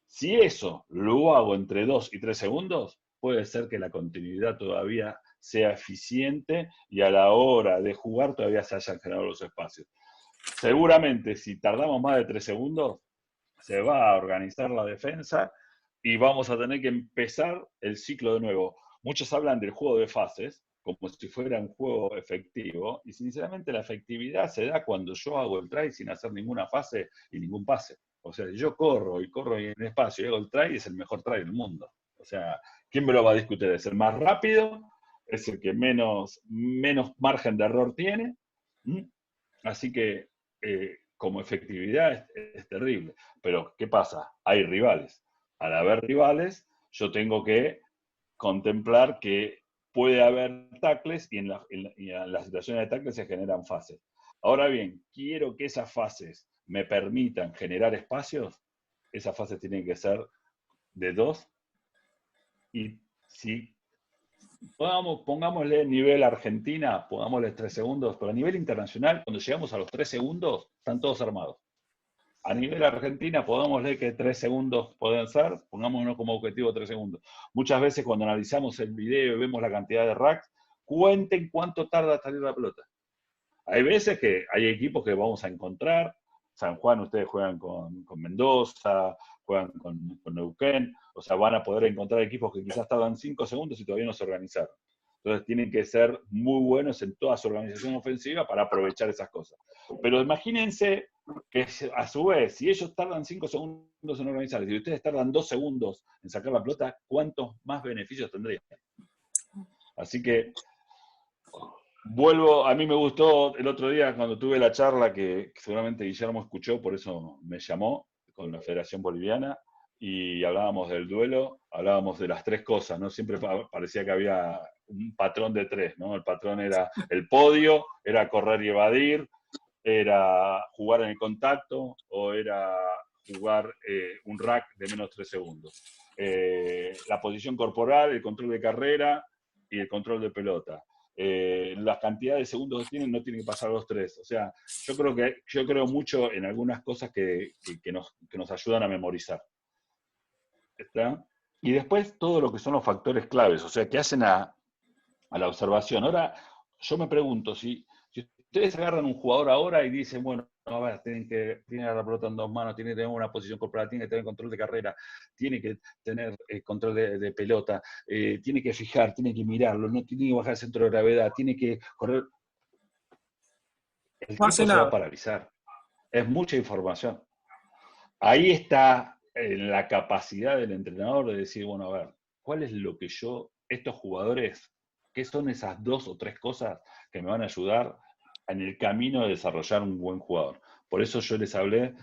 A: Si eso lo hago entre 2 y 3 segundos, puede ser que la continuidad todavía sea eficiente y a la hora de jugar todavía se hayan generado los espacios. Seguramente si tardamos más de 3 segundos, se va a organizar la defensa y vamos a tener que empezar el ciclo de nuevo. Muchos hablan del juego de fases como si fuera un juego efectivo y sinceramente la efectividad se da cuando yo hago el try sin hacer ninguna fase y ningún pase. O sea, yo corro en el espacio y hago el try, es el mejor try del mundo. O sea, ¿quién me lo va a discutir? Es el más rápido, es el que menos margen de error tiene. Así que como efectividad es terrible. Pero, ¿qué pasa? Hay rivales. Al haber rivales, yo tengo que contemplar que puede haber tackles y en las situaciones de tackles se generan fases. Ahora bien, quiero que esas fases me permitan generar espacios, esas fases tienen que ser de 2 y si pongámosle nivel Argentina, pongámosle 3 segundos, pero a nivel internacional, cuando llegamos a los 3 segundos, están todos armados. A nivel Argentina, pongámosle que 3 segundos pueden ser, pongámonos como objetivo 3 segundos. Muchas veces cuando analizamos el video y vemos la cantidad de racks, cuenten cuánto tarda salir la pelota. Hay veces que hay equipos que vamos a encontrar, San Juan, ustedes juegan con Mendoza, juegan con Neuquén, o sea, van a poder encontrar equipos que quizás tardan 5 segundos y todavía no se organizaron. Entonces tienen que ser muy buenos en toda su organización ofensiva para aprovechar esas cosas. Pero imagínense que a su vez, si ellos tardan 5 segundos en organizar, y ustedes tardan 2 segundos en sacar la pelota, ¿cuántos más beneficios tendrían? Así que vuelvo, a mí me gustó el otro día cuando tuve la charla que seguramente Guillermo escuchó, por eso me llamó, con la Federación Boliviana, y hablábamos del duelo, hablábamos de las 3 cosas, ¿no? Siempre parecía que había un patrón de 3, ¿no? El patrón era el podio, era correr y evadir, era jugar en el contacto o era jugar un rack de menos 3 segundos. La posición corporal, el control de carrera y el control de pelota. Las cantidades de segundos que tienen no tienen que pasar los 3. O sea, yo creo mucho en algunas cosas que nos ayudan a memorizar. ¿Está? Y después todo lo que son los factores claves, o sea, que hacen a la observación. Ahora, yo me pregunto, si ustedes agarran un jugador ahora y dicen, bueno, a ver, tiene que tener la pelota en 2 manos, tiene que tener una posición corporal, tiene que tener control de carrera, tiene que tener control de pelota, tiene que fijar, tiene que mirarlo, no tiene que bajar el centro de gravedad, tiene que correr. El tipo se va a paralizar. Es mucha información. ahí está la capacidad del entrenador de decir, bueno, a ver, ¿cuál es lo que estos jugadores, qué son esas 2 o 3 cosas que me van a ayudar en el camino de desarrollar un buen jugador? Por eso yo les hablé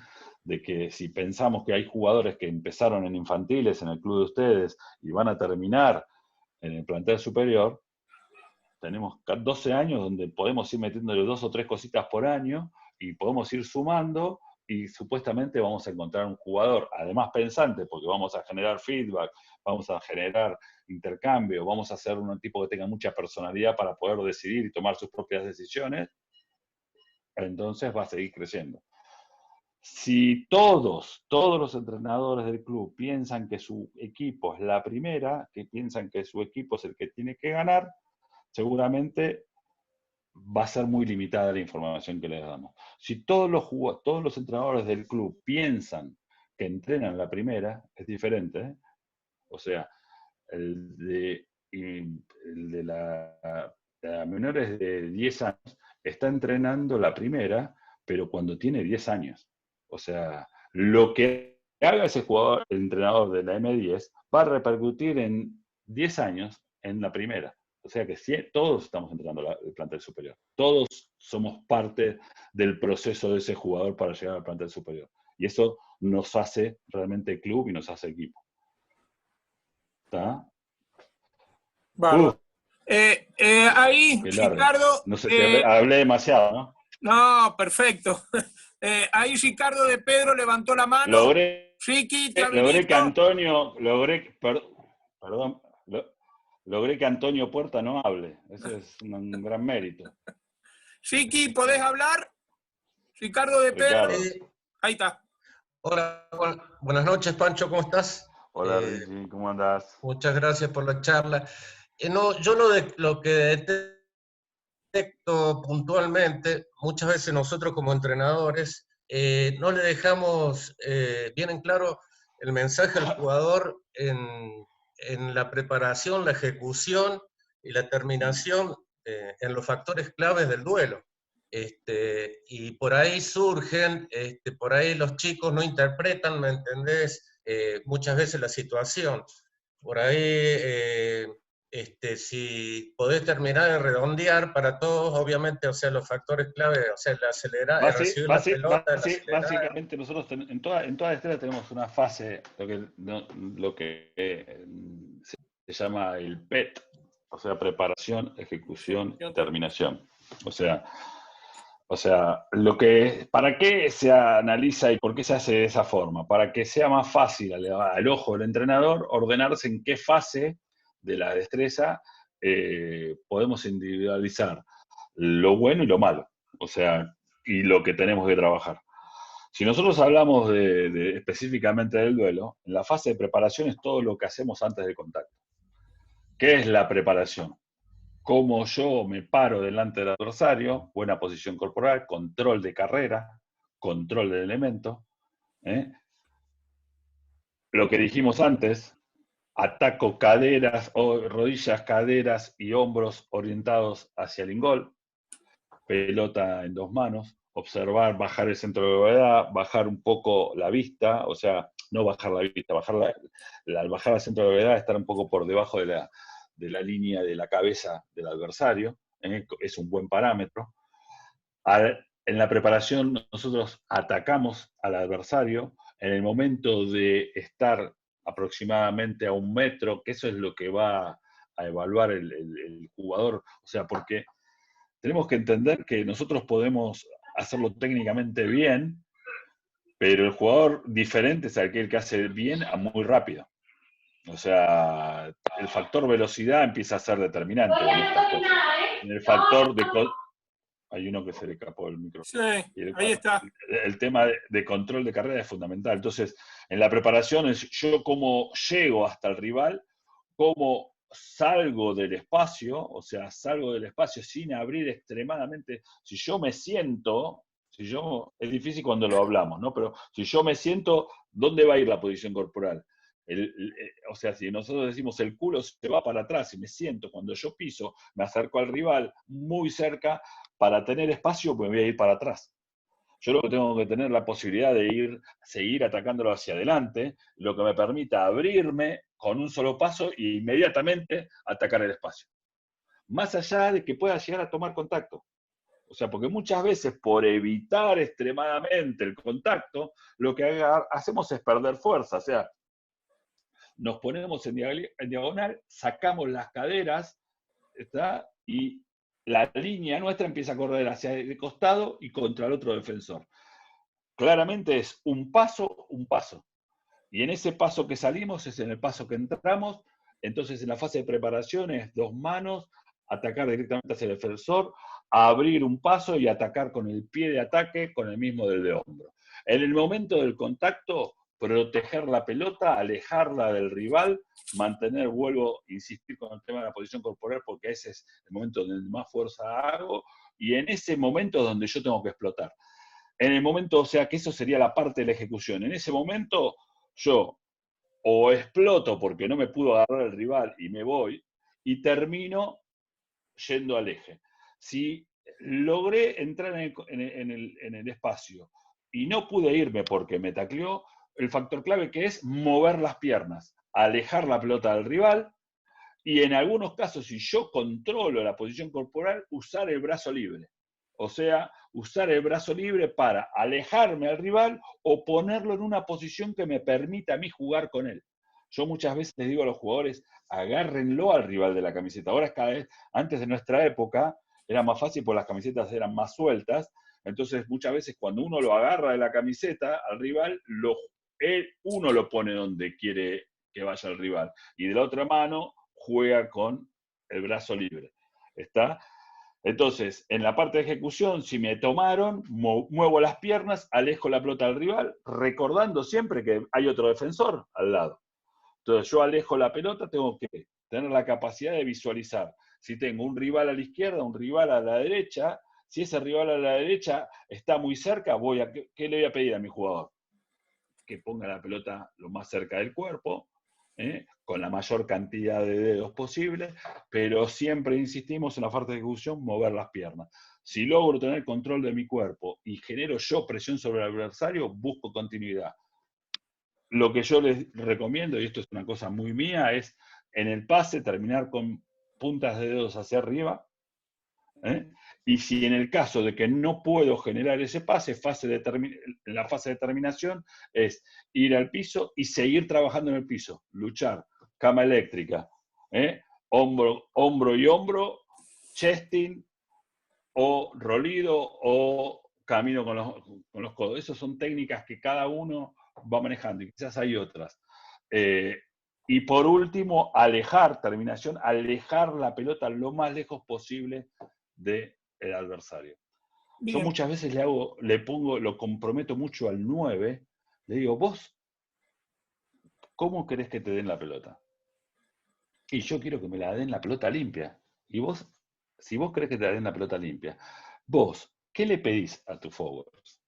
A: de que si pensamos que hay jugadores que empezaron en infantiles en el club de ustedes y van a terminar en el plantel superior, tenemos 12 años donde podemos ir metiéndole 2 o 3 cositas por año y podemos ir sumando y supuestamente vamos a encontrar un jugador, además pensante, porque vamos a generar feedback, vamos a generar intercambio, vamos a hacer un tipo que tenga mucha personalidad para poder decidir y tomar sus propias decisiones, entonces va a seguir creciendo. Si todos los entrenadores del club piensan que su equipo es la primera, que piensan que su equipo es el que tiene que ganar, seguramente va a ser muy limitada la información que les damos. Si todos los entrenadores del club piensan que entrenan la primera, es diferente, ¿eh? O sea, el de la menores de 10 años está entrenando la primera, pero cuando tiene 10 años. O sea, lo que haga ese jugador, el entrenador de la M10, va a repercutir en 10 años en la primera. O sea que todos estamos entrenando el plantel superior. Todos somos parte del proceso de ese jugador para llegar al plantel superior. Y eso nos hace realmente club y nos hace equipo. ¿Está?
B: Bárbaro. Ahí, Ricardo.
A: No sé si hablé demasiado, ¿no?
B: No, perfecto. Ahí Ricardo de Pedro levantó la mano. Ricky, te
A: logré que Antonio, logré que Antonio Puerta no hable. Ese es un gran mérito.
B: Ricky, ¿podés hablar? Ricardo de Pedro. Ahí está.
C: Hola, buenas noches, Pancho, ¿cómo estás?
A: Hola, Ricky, ¿cómo andás?
C: Muchas gracias por la charla. Yo lo que detecto puntualmente, muchas veces nosotros como entrenadores no le dejamos bien en claro el mensaje al jugador en la preparación, la ejecución y la terminación en los factores claves del duelo. Y por ahí surgen, por ahí los chicos no interpretan, ¿me entendés? Muchas veces la situación. Por ahí, si podés terminar de redondear para todos, obviamente, o sea, los factores clave, o sea, el acelerar, recibir la pelota,
A: básicamente nosotros en toda estrella tenemos una fase, lo que se llama el PET, o sea, preparación, ejecución y terminación. O sea, ¿para qué se analiza y por qué se hace de esa forma? Para que sea más fácil al ojo del entrenador ordenarse en qué fase de la destreza podemos individualizar lo bueno y lo malo, o sea, y lo que tenemos que trabajar. Si nosotros hablamos específicamente del duelo, en la fase de preparación es todo lo que hacemos antes del contacto. ¿Qué es la preparación? Cómo yo me paro delante del adversario, buena posición corporal, control de carrera, control del elemento. Lo que dijimos antes, ataco caderas, rodillas, caderas y hombros orientados hacia el ingol, pelota en 2 manos, observar, bajar el centro de gravedad, bajar un poco la vista, o sea, no bajar la vista, al bajar al centro de gravedad, estar un poco por debajo de la línea de la cabeza del adversario, es un buen parámetro. En la preparación nosotros atacamos al adversario, en el momento de estar aproximadamente a 1 metro, que eso es lo que va a evaluar el jugador, o sea, porque tenemos que entender que nosotros podemos hacerlo técnicamente bien, pero el jugador diferente es aquel que hace bien a muy rápido. O sea, el factor velocidad empieza a ser determinante en estas cosas. En el factor de... Hay uno que se le escapó el micrófono.
B: Sí, ahí está.
A: El tema de control de carrera es fundamental. Entonces, en la preparación es yo cómo llego hasta el rival, cómo salgo del espacio, o sea, salgo del espacio sin abrir extremadamente. Si yo me siento, es difícil cuando lo hablamos, ¿no? Pero si yo me siento, ¿dónde va a ir la posición corporal? O sea, si nosotros decimos el culo se va para atrás y me siento, cuando yo piso, me acerco al rival muy cerca, para tener espacio me voy a ir para atrás. Yo lo que tengo que tener la posibilidad de seguir atacándolo hacia adelante, lo que me permita abrirme con un solo paso e inmediatamente atacar el espacio. Más allá de que pueda llegar a tomar contacto. O sea, porque muchas veces por evitar extremadamente el contacto, lo que hacemos es perder fuerza. O sea, nos ponemos en diagonal, sacamos las caderas, ¿está? Y la línea nuestra empieza a correr hacia el costado y contra el otro defensor. Claramente es un paso, un paso. Y en ese paso que salimos es en el paso que entramos. Entonces, en la fase de preparación es 2 manos, atacar directamente hacia el defensor, abrir un paso y atacar con el pie de ataque con el mismo del de hombro. En el momento del contacto, proteger la pelota, alejarla del rival, vuelvo a insistir con el tema de la posición corporal, porque ese es el momento donde más fuerza hago, y en ese momento es donde yo tengo que explotar. En el momento, o sea, que eso sería la parte de la ejecución. En ese momento, yo o exploto porque no me pudo agarrar el rival y me voy, y termino yendo al eje. Si logré entrar en el espacio y no pude irme porque me tacleó, el factor clave que es mover las piernas, alejar la pelota del rival, y en algunos casos, si yo controlo la posición corporal, usar el brazo libre. O sea, usar el brazo libre para alejarme al rival o ponerlo en una posición que me permita a mí jugar con él. Yo muchas veces les digo a los jugadores, agárrenlo al rival de la camiseta. Ahora es cada vez, antes de nuestra época, era más fácil porque las camisetas eran más sueltas. Entonces, muchas veces cuando uno lo agarra de la camiseta al rival, uno lo pone donde quiere que vaya el rival. Y de la otra mano juega con el brazo libre. ¿Está? Entonces, en la parte de ejecución, si me tomaron, muevo las piernas, alejo la pelota del rival, recordando siempre que hay otro defensor al lado. Entonces, yo alejo la pelota, tengo que tener la capacidad de visualizar. Si tengo un rival a la izquierda, un rival a la derecha, si ese rival a la derecha está muy cerca, ¿qué le voy a pedir a mi jugador? Que ponga la pelota lo más cerca del cuerpo, con la mayor cantidad de dedos posible, pero siempre insistimos en la parte de ejecución, mover las piernas. Si logro tener control de mi cuerpo y genero yo presión sobre el adversario, busco continuidad. Lo que yo les recomiendo, y esto es una cosa muy mía, es en el pase terminar con puntas de dedos hacia arriba, y si en el caso de que no puedo generar ese pase, la fase de terminación es ir al piso y seguir trabajando en el piso, luchar, cama eléctrica, hombro y hombro, chesting, o rolido, o camino con los codos. Esas son técnicas que cada uno va manejando, y quizás hay otras. Y por último, alejar la pelota lo más lejos posible del adversario. Bien. Yo muchas veces lo comprometo mucho al 9, le digo, vos, ¿cómo querés que te den la pelota? Y yo quiero que me la den la pelota limpia. Y vos, si vos querés que te la den la pelota limpia, vos, ¿qué le pedís a tus forwards?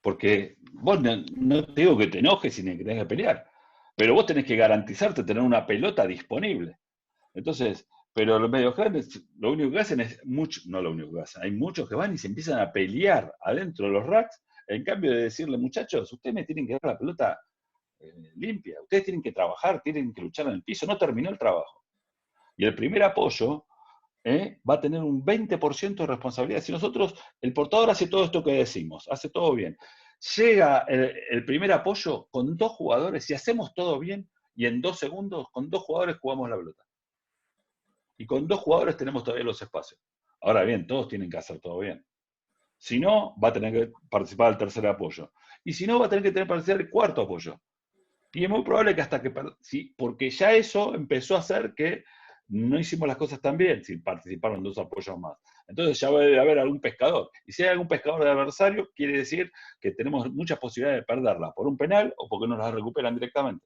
A: Porque vos no te digo que te enojes ni que tengas que pelear, pero vos tenés que garantizarte tener una pelota disponible. Entonces, pero los medios grandes, lo único que hacen es no lo único que hacen, hay muchos que van y se empiezan a pelear adentro de los racks, en cambio de decirle, muchachos, ustedes me tienen que dar la pelota limpia, ustedes tienen que trabajar, tienen que luchar en el piso, no terminó el trabajo. Y el primer apoyo va a tener un 20% de responsabilidad. Si nosotros, el portador hace todo esto que decimos, hace todo bien, llega el primer apoyo con 2 jugadores, si hacemos todo bien, y en 2 segundos, con 2 jugadores jugamos la pelota. Y con 2 jugadores tenemos todavía los espacios. Ahora bien, todos tienen que hacer todo bien. Si no, va a tener que participar el tercer apoyo. Y si no, va a tener que participar el cuarto apoyo. Y es muy probable que porque ya eso empezó a hacer que no hicimos las cosas tan bien, si participaron 2 apoyos más. Entonces ya debe haber algún pescador. Y si hay algún pescador de adversario, quiere decir que tenemos muchas posibilidades de perderla, por un penal o porque nos la recuperan directamente.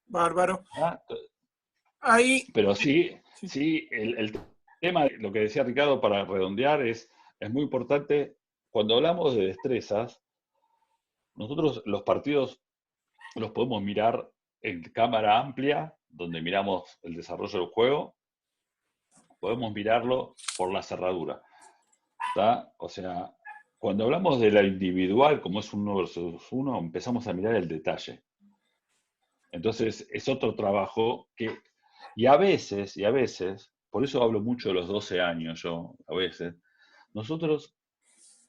B: Bárbaro.
A: ¿Ah?
B: Ahí.
A: Pero sí, el tema, lo que decía Ricardo para redondear, es muy importante. Cuando hablamos de destrezas, nosotros los partidos los podemos mirar en cámara amplia, donde miramos el desarrollo del juego. Podemos mirarlo por la cerradura. ¿Está? O sea, cuando hablamos de la individual, como es 1 versus 1, empezamos a mirar el detalle. Entonces, es otro trabajo que, y a veces, por eso hablo mucho de los 12 años yo, a veces, nosotros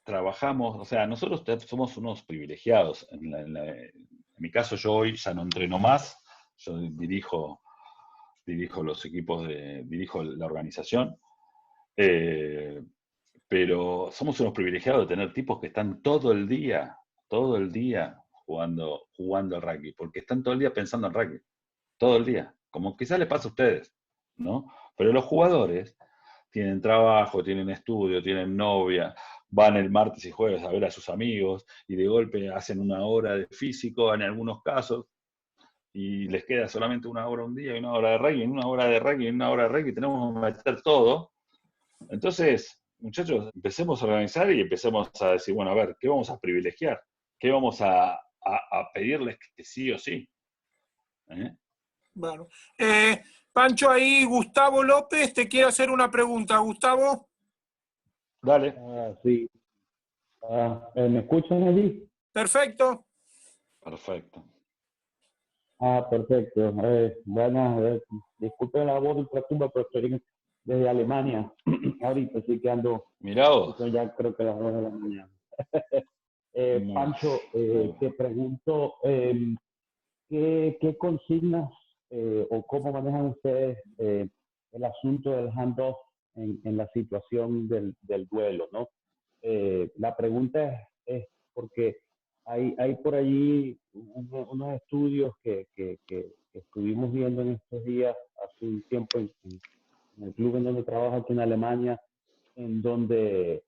A: trabajamos, o sea, nosotros somos unos privilegiados. En mi caso, yo hoy ya no entreno más, yo dirijo los equipos, dirijo la organización, pero somos unos privilegiados de tener tipos que están todo el día jugando al rugby, porque están todo el día pensando en rugby, todo el día, como quizás les pasa a ustedes, ¿no? Pero los jugadores tienen trabajo, tienen estudio, tienen novia, van el martes y jueves a ver a sus amigos y de golpe hacen 1 hora de físico en algunos casos y les queda solamente 1 hora un día y 1 hora de rugby, en 1 hora de rugby, en 1 hora de rugby tenemos que meter todo. Entonces, muchachos, empecemos a organizar y empecemos a decir, bueno, a ver, ¿qué vamos a privilegiar? ¿Qué vamos a pedirles que sí o sí?
B: Bueno. Pancho, ahí Gustavo López te quiere hacer una pregunta. Gustavo.
A: Dale.
D: Sí. ¿Me escuchan allí?
B: Perfecto.
A: Perfecto.
D: Perfecto. Bueno, disculpen la voz de ultratumba, pero estoy desde Alemania. Ahorita sí que ando.
A: Mirá vos.
D: Ya creo que a las 2 de la mañana. Pancho, te pregunto, ¿qué consignas o cómo manejan ustedes el asunto del handoff en la situación del duelo, ¿no? La pregunta es porque hay por allí unos estudios que estuvimos viendo en estos días, hace un tiempo, en el club en donde trabajo aquí en Alemania, en donde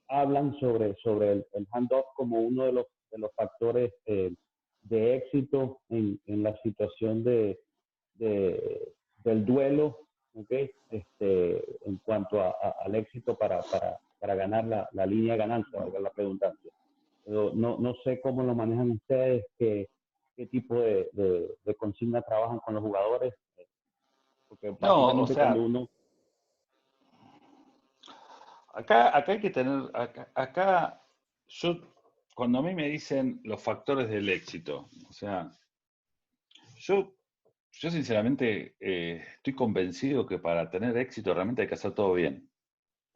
D: hablan sobre el handoff como uno de los factores de éxito en la situación del duelo, ¿okay? En cuanto al éxito para ganar la línea de ganancia, valga la redundancia. Pero no sé cómo lo manejan ustedes, qué tipo de consigna trabajan con los jugadores, porque
A: No, o
D: básicamente
A: sea,
D: cuando uno...
A: Acá hay que tener, cuando a mí me dicen los factores del éxito, o sea, yo sinceramente estoy convencido que para tener éxito realmente hay que hacer todo bien.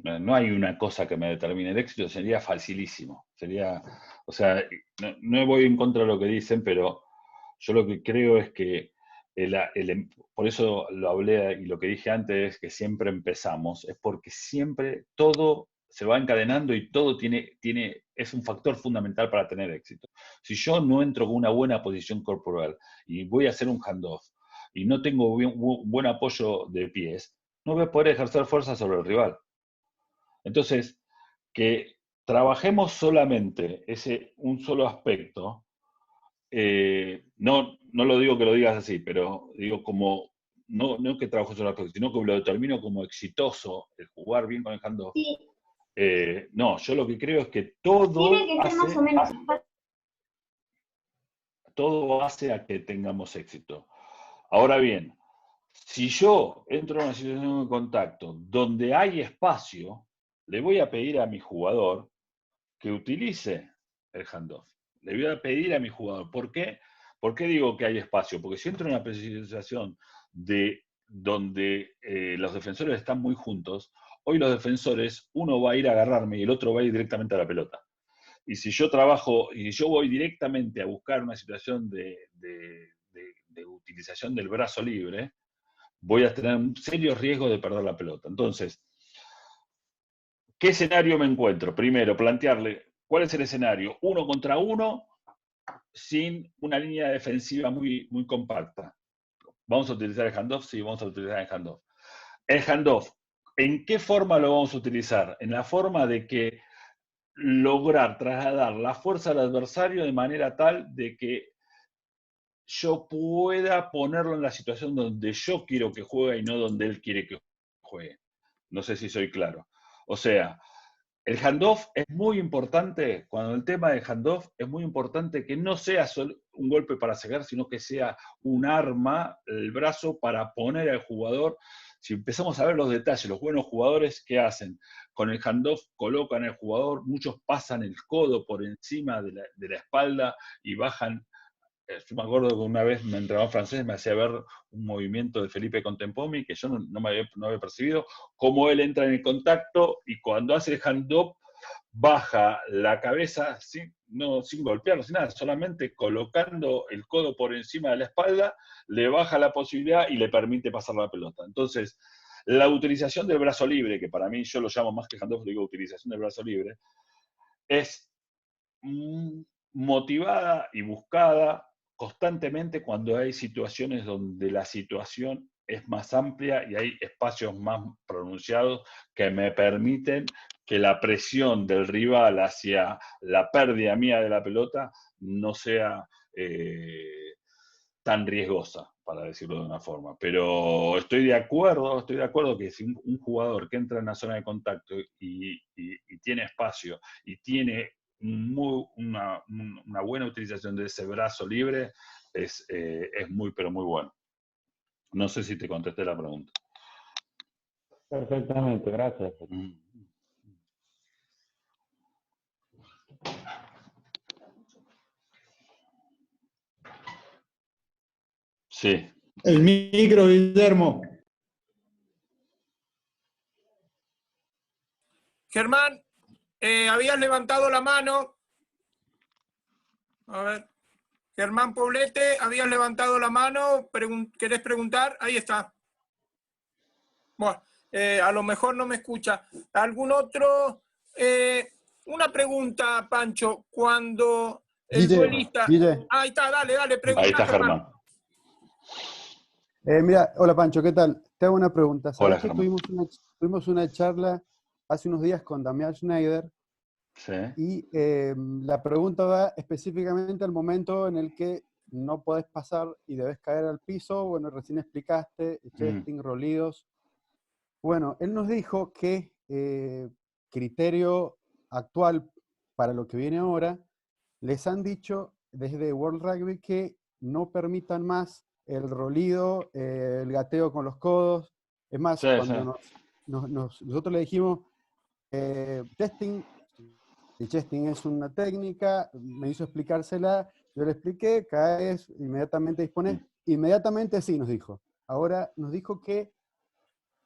A: No hay una cosa que me determine el éxito, sería facilísimo. O sea, no voy en contra de lo que dicen, pero yo lo que creo es que por eso lo hablé y lo que dije antes es que siempre empezamos, es porque siempre todo se va encadenando y todo es un factor fundamental para tener éxito. Si yo no entro con una buena posición corporal y voy a hacer un handoff y no tengo buen apoyo de pies, no voy a poder ejercer fuerza sobre el rival. Entonces, que trabajemos solamente un solo aspecto, no lo digo que lo digas así, pero digo no que trabajo solo aspecto, sino que lo determino como exitoso, el jugar bien con el handoff.
E: Sí.
A: No, yo lo que creo es que todo
E: Tiene que ser más o menos.
A: todo hace a que tengamos éxito. Ahora bien, si yo entro en una situación de contacto donde hay espacio, le voy a pedir a mi jugador que utilice el handoff. Le voy a pedir a mi jugador. ¿Por qué? ¿Por qué digo que hay espacio? Porque si entro en una situación donde los defensores están muy juntos, hoy los defensores, uno va a ir a agarrarme y el otro va a ir directamente a la pelota. Y si yo voy directamente a buscar una situación de utilización del brazo libre, voy a tener un serio riesgo de perder la pelota. Entonces, ¿qué escenario me encuentro? Primero, plantearle cuál es el escenario. 1 contra 1, sin una línea defensiva muy, muy compacta. ¿Vamos a utilizar el handoff? Sí, vamos a utilizar el handoff. El handoff, ¿en qué forma lo vamos a utilizar? En la forma de que lograr trasladar la fuerza al adversario de manera tal de que yo pueda ponerlo en la situación donde yo quiero que juegue y no donde él quiere que juegue. No sé si soy claro. O sea, el handoff es muy importante, cuando el tema del handoff es muy importante que no sea solo un golpe para cegar, sino que sea un arma, el brazo para poner al jugador. Si empezamos a ver los detalles, los buenos jugadores, ¿qué hacen? con el handoff colocan al jugador, muchos pasan el codo por encima de la espalda y bajan. Yo me acuerdo que una vez mi entrenador francés me hacía ver un movimiento de Felipe Contempomi que yo no había percibido, cómo él entra en el contacto y cuando hace el handoff baja la cabeza sin golpearlo, sin nada, solamente colocando el codo por encima de la espalda, le baja la posibilidad y le permite pasar la pelota. Entonces, la utilización del brazo libre, que para mí yo lo llamo más que handoff, digo utilización del brazo libre, es motivada y buscada constantemente cuando hay situaciones donde la situación es más amplia y hay espacios más pronunciados que me permiten que la presión del rival hacia la pérdida mía de la pelota no sea tan riesgosa, para decirlo de una forma. Pero estoy de acuerdo que si un jugador que entra en la zona de contacto y tiene espacio y tiene una buena utilización de ese brazo libre, es muy, pero muy bueno. No sé si te contesté la pregunta.
D: Perfectamente, gracias.
A: Sí.
E: El micro, Guillermo.
B: Germán, habías levantado la mano. A ver. Germán Poblete, habías levantado la mano. ¿Querés preguntar? Ahí está. Bueno, a lo mejor no me escucha. ¿Algún otro? Una pregunta, Pancho. Cuando el duelista...
E: Guille.
B: Ahí está, dale, pregunta.
A: Ahí está Germán.
E: Mira, hola Pancho, ¿qué tal? Te hago una pregunta. ¿Sabes que
A: Germán.
E: tuvimos una charla hace unos días con Damián Schneider?
A: Sí.
E: Y la pregunta va específicamente al momento en el que no podés pasar y debes caer al piso. Bueno, recién explicaste, chesting, rolidos. Bueno, él nos dijo que criterio actual para lo que viene ahora, les han dicho desde World Rugby que no permitan más el rolido, el gateo con los codos. Es más, cuando nosotros le dijimos, testing, el chesting es una técnica, me hizo explicársela, yo le expliqué, caes, inmediatamente dispones, inmediatamente sí nos dijo. Ahora nos dijo que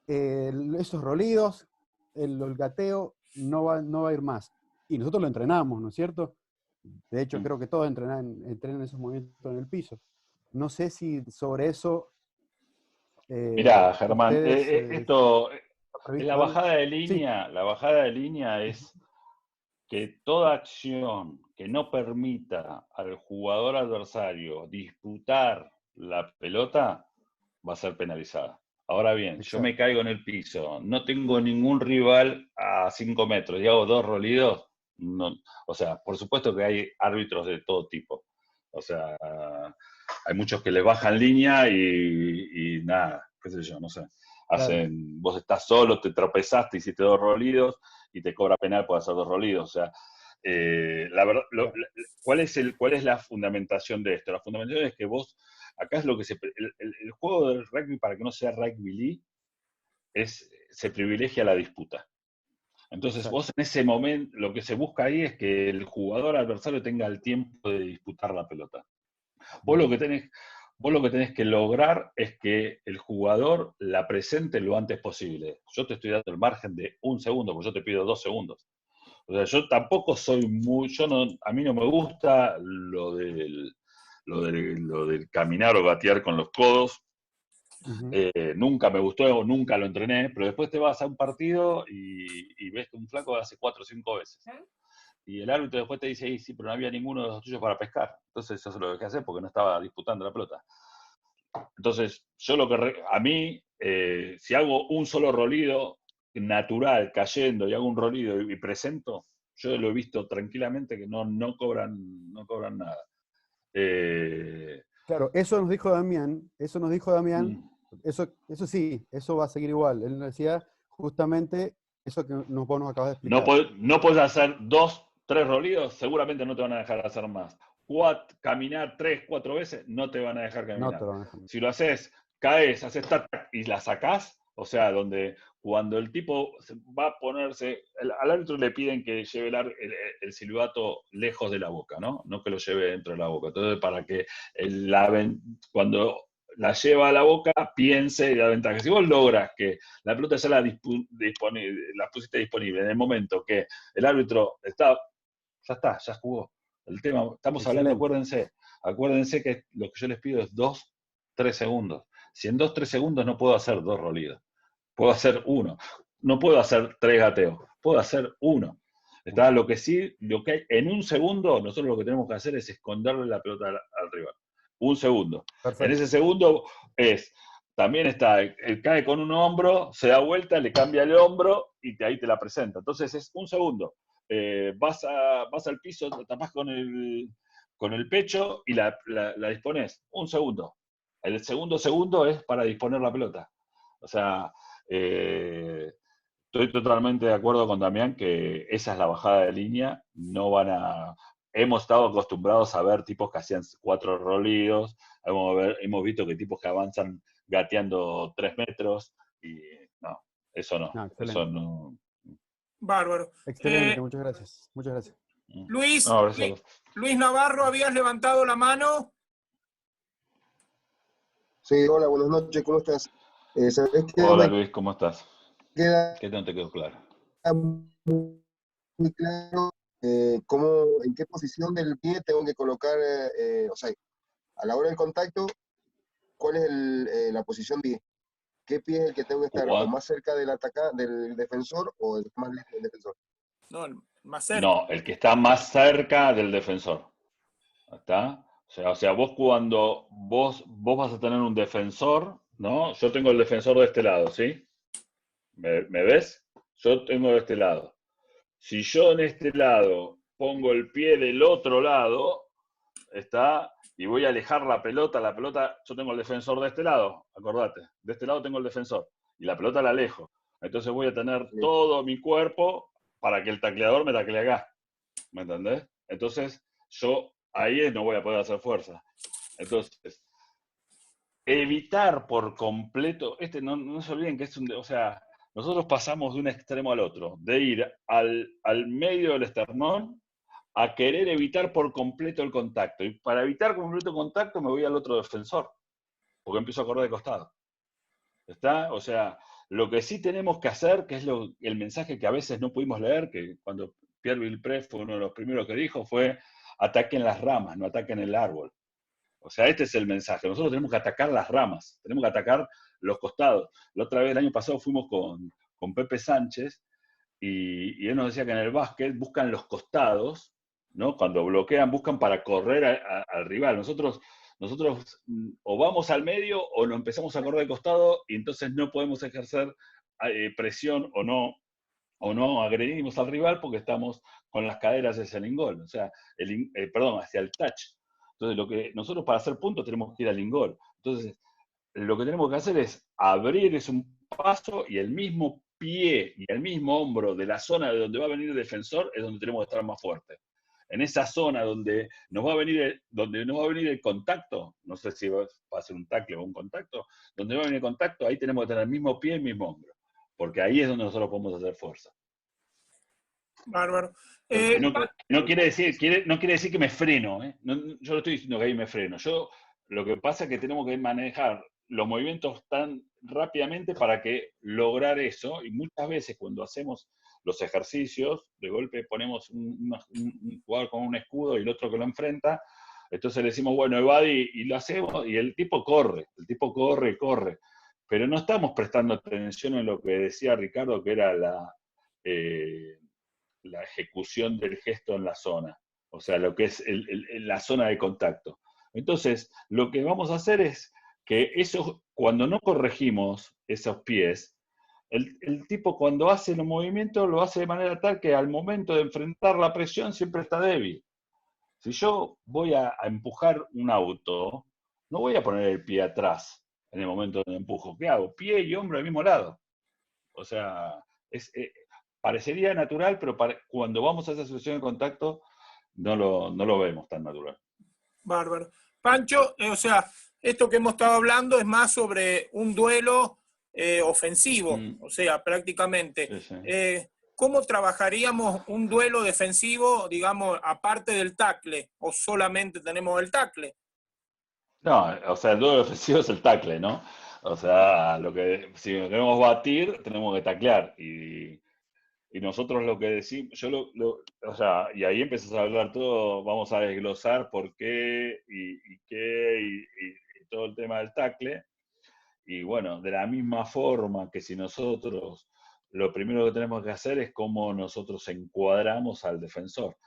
E: esos rolidos, el gateo no va a ir más. Y nosotros lo entrenamos, ¿no es cierto? De hecho, creo que todos entrenan esos movimientos en el piso. No sé si sobre eso...
A: Mirá, Germán, esto, la
E: algo.
A: bajada de línea,
E: Sí.
A: la bajada de línea es que toda acción que no permita al jugador adversario disputar la pelota va a ser penalizada. Ahora bien,
E: Exacto.
A: Yo me caigo en el piso, no tengo ningún rival a 5 metros y hago 2 rolidos, no, o sea, por supuesto que hay árbitros de todo tipo. O sea, hay muchos que les bajan línea y nada, qué sé yo, no sé. Hacen, vos estás solo, te tropezaste, hiciste 2 rolidos y te cobra penal por hacer 2 rolidos. O sea, la verdad, ¿cuál es la fundamentación de esto? La fundamentación es que vos, acá es lo que el juego del rugby, para que no sea rugby league, se privilegia la disputa. Entonces
E: Exacto.
A: vos en ese momento, lo que se busca ahí es que el jugador adversario tenga el tiempo de disputar la pelota. Vos lo que tenés que lograr es que el jugador la presente lo antes posible. Yo te estoy dando el margen de 1 segundo, porque yo te pido 2 segundos. O sea, yo tampoco soy a mí no me gusta lo del caminar o gatear con los codos. Nunca me gustó, nunca lo entrené, pero después te vas a un partido y ves que un flaco hace 4 o 5 veces. Y el árbitro después te dice, sí, pero no había ninguno de los tuyos para pescar. Entonces eso se lo dejé hacer porque no estaba disputando la pelota. Entonces, a mí, si hago un solo rolido natural, cayendo, y hago un rolido y presento, yo lo he visto tranquilamente que no cobran nada.
E: Claro, eso nos dijo Damián, eso sí, eso va a seguir igual. Él nos decía justamente eso que vos nos acabas de explicar.
A: No puedes hacer 2, 3 rolidos, seguramente no te van a dejar hacer más. Caminar 3, 4 veces, no te van a dejar caminar.
E: No te van a dejar.
A: Si lo haces, caes, haces tac y la sacás, o sea, donde cuando el tipo va a ponerse, al árbitro le piden que lleve el silbato lejos de la boca, ¿no? No que lo lleve dentro de la boca. Entonces, para que cuando la lleva a la boca, piense y da ventaja. Si vos logras que la pelota ya la pusiste disponible en el momento que el árbitro ya jugó. El tema, estamos
E: Excelente.
A: hablando, acuérdense que lo que yo les pido es 2-3 segundos. Si en 2-3 segundos no puedo hacer 2 rolidos, puedo hacer 1. No puedo hacer 3 gateos, puedo hacer 1. ¿Está? Lo que en un segundo, nosotros lo que tenemos que hacer es esconderle la pelota al rival. Un segundo.
E: Perfecto.
A: En ese segundo también está, él cae con un hombro, se da vuelta, le cambia el hombro y ahí te la presenta. Entonces es un segundo. Vas al piso, te tapás con el pecho y la dispones. Un segundo. El segundo es para disponer la pelota. O sea, estoy totalmente de acuerdo con Damián que esa es la bajada de línea. Hemos estado acostumbrados a ver tipos que hacían 4 rolidos, hemos visto que tipos que avanzan gateando 3 metros, y no, eso no. Eso no.
B: Bárbaro.
E: Excelente, muchas gracias. Muchas gracias.
B: Luis,
A: No,
B: Luis Navarro, habías levantado la mano.
F: Sí, hola, buenas noches, ¿cómo estás? ¿Sabés qué?
A: Hola Luis, ¿cómo estás?
F: Queda
A: ¿Qué no te quedó claro?
F: muy claro en qué posición del pie tengo que colocar, o sea, a la hora del contacto, cuál es la posición de pie. ¿Qué pie es el que tengo que estar? ¿O más cerca del defensor o el más lejos del defensor?
B: No, el más cerca.
A: No, el que está más cerca del defensor. ¿Está? O sea, vos cuando vos vas a tener un defensor, ¿no? Yo tengo el defensor de este lado, ¿sí? ¿Me ves? Yo tengo de este lado. Si yo en este lado pongo el pie del otro lado, ¿está? Y voy a alejar la pelota, yo tengo el defensor de este lado, acordate, de este lado tengo el defensor, y la pelota la alejo. Entonces voy a tener todo mi cuerpo para que el tacleador me taclee acá. ¿Me entendés? Entonces, yo ahí no voy a poder hacer fuerza. Entonces, evitar por completo, no se olviden que o sea, nosotros pasamos de un extremo al otro, de ir al medio del esternón a querer evitar por completo el contacto. Y para evitar completo el contacto me voy al otro defensor, porque empiezo a correr de costado. ¿Está? O sea, lo que sí tenemos que hacer, que es el mensaje que a veces no pudimos leer, que cuando Pierre Villepret fue uno de los primeros que dijo, fue ataquen las ramas, no ataquen el árbol. O sea, este es el mensaje. Nosotros tenemos que atacar las ramas, tenemos que atacar los costados. La otra vez, el año pasado, fuimos con Pepe Sánchez y él nos decía que en el básquet buscan los costados, ¿no? Cuando bloquean, buscan para correr al rival. Nosotros o vamos al medio o nos empezamos a correr de costado y entonces no podemos ejercer presión o no agredimos al rival porque estamos con las caderas hacia el ingol, o sea, hacia el touch. Entonces, lo que nosotros para hacer puntos tenemos que ir al ingol. Entonces, lo que tenemos que hacer es abrir un paso y el mismo pie y el mismo hombro de la zona de donde va a venir el defensor es donde tenemos que estar más fuerte. En esa zona donde nos va a venir el contacto, no sé si va a ser un tackle o un contacto, donde va a venir el contacto, ahí tenemos que tener el mismo pie y el mismo hombro, porque ahí es donde nosotros podemos hacer fuerza.
B: Bárbaro.
A: No quiere decir que me freno, ¿eh? Yo no estoy diciendo que ahí me freno. Lo que pasa es que tenemos que manejar los movimientos tan rápidamente para que lograr eso, y muchas veces cuando hacemos los ejercicios, de golpe ponemos un jugador con un escudo y el otro que lo enfrenta, entonces le decimos, bueno, evade y lo hacemos, y el tipo corre, pero no estamos prestando atención en lo que decía Ricardo, que era la ejecución del gesto en la zona, o sea, lo que es la zona de contacto. Entonces, lo que vamos a hacer es que cuando no corregimos esos pies, el tipo cuando hace los movimientos lo hace de manera tal que al momento de enfrentar la presión siempre está débil. Si yo voy a empujar un auto, no voy a poner el pie atrás en el momento de empujo. ¿Qué hago? Pie y hombro al mismo lado. O sea, parecería natural, pero cuando vamos a esa situación de contacto no lo vemos tan natural.
B: Bárbaro. Pancho, o sea, esto que hemos estado hablando es más sobre un duelo ofensivo, o sea, prácticamente.
A: Sí, sí.
B: ¿Cómo trabajaríamos un duelo defensivo, digamos, aparte del tackle? ¿O solamente tenemos el tackle?
A: No, o sea, el duelo defensivo es el tackle, ¿no? O sea, si queremos batir, tenemos que taclear. Y nosotros lo que decimos, o sea, y ahí empiezas a hablar todo, vamos a desglosar por qué y qué y todo el tema del tackle. Y bueno, de la misma forma que si nosotros, lo primero que tenemos que hacer es cómo nosotros encuadramos al defensor.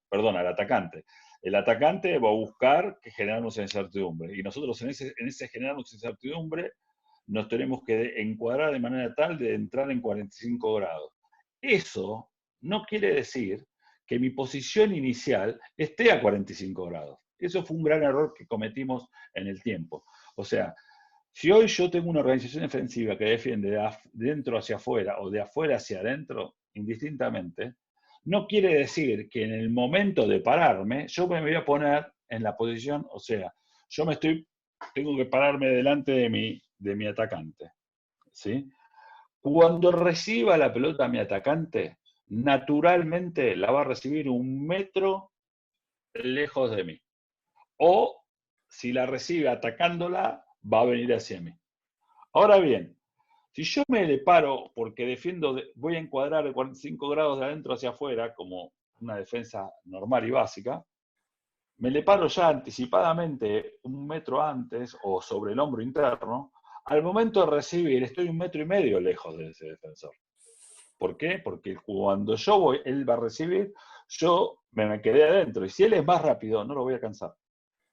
A: Perdón, al atacante. El atacante va a buscar que generarnos incertidumbre. Y nosotros en ese generarnos incertidumbre nos tenemos que encuadrar de manera tal de entrar en 45 grados. Eso no quiere decir que mi posición inicial esté a 45 grados. Eso fue un gran error que cometimos en el tiempo. O sea, si hoy yo tengo una organización defensiva que defiende de dentro hacia afuera o de afuera hacia adentro, indistintamente, no quiere decir que en el momento de pararme, yo me voy a poner en la posición, o sea, tengo que pararme delante de mi atacante, ¿sí? Cuando reciba la pelota mi atacante, naturalmente la va a recibir 1 metro lejos de mí. O si la recibe atacándola, va a venir hacia mí. Ahora bien, si yo me le paro porque voy a encuadrar de 45 grados de adentro hacia afuera, como una defensa normal y básica, me le paro ya anticipadamente 1 metro antes o sobre el hombro interno, al momento de recibir estoy 1,5 metros lejos de ese defensor. ¿Por qué? Porque cuando yo voy, él va a recibir, yo me quedé adentro. Y si él es más rápido, no lo voy a alcanzar.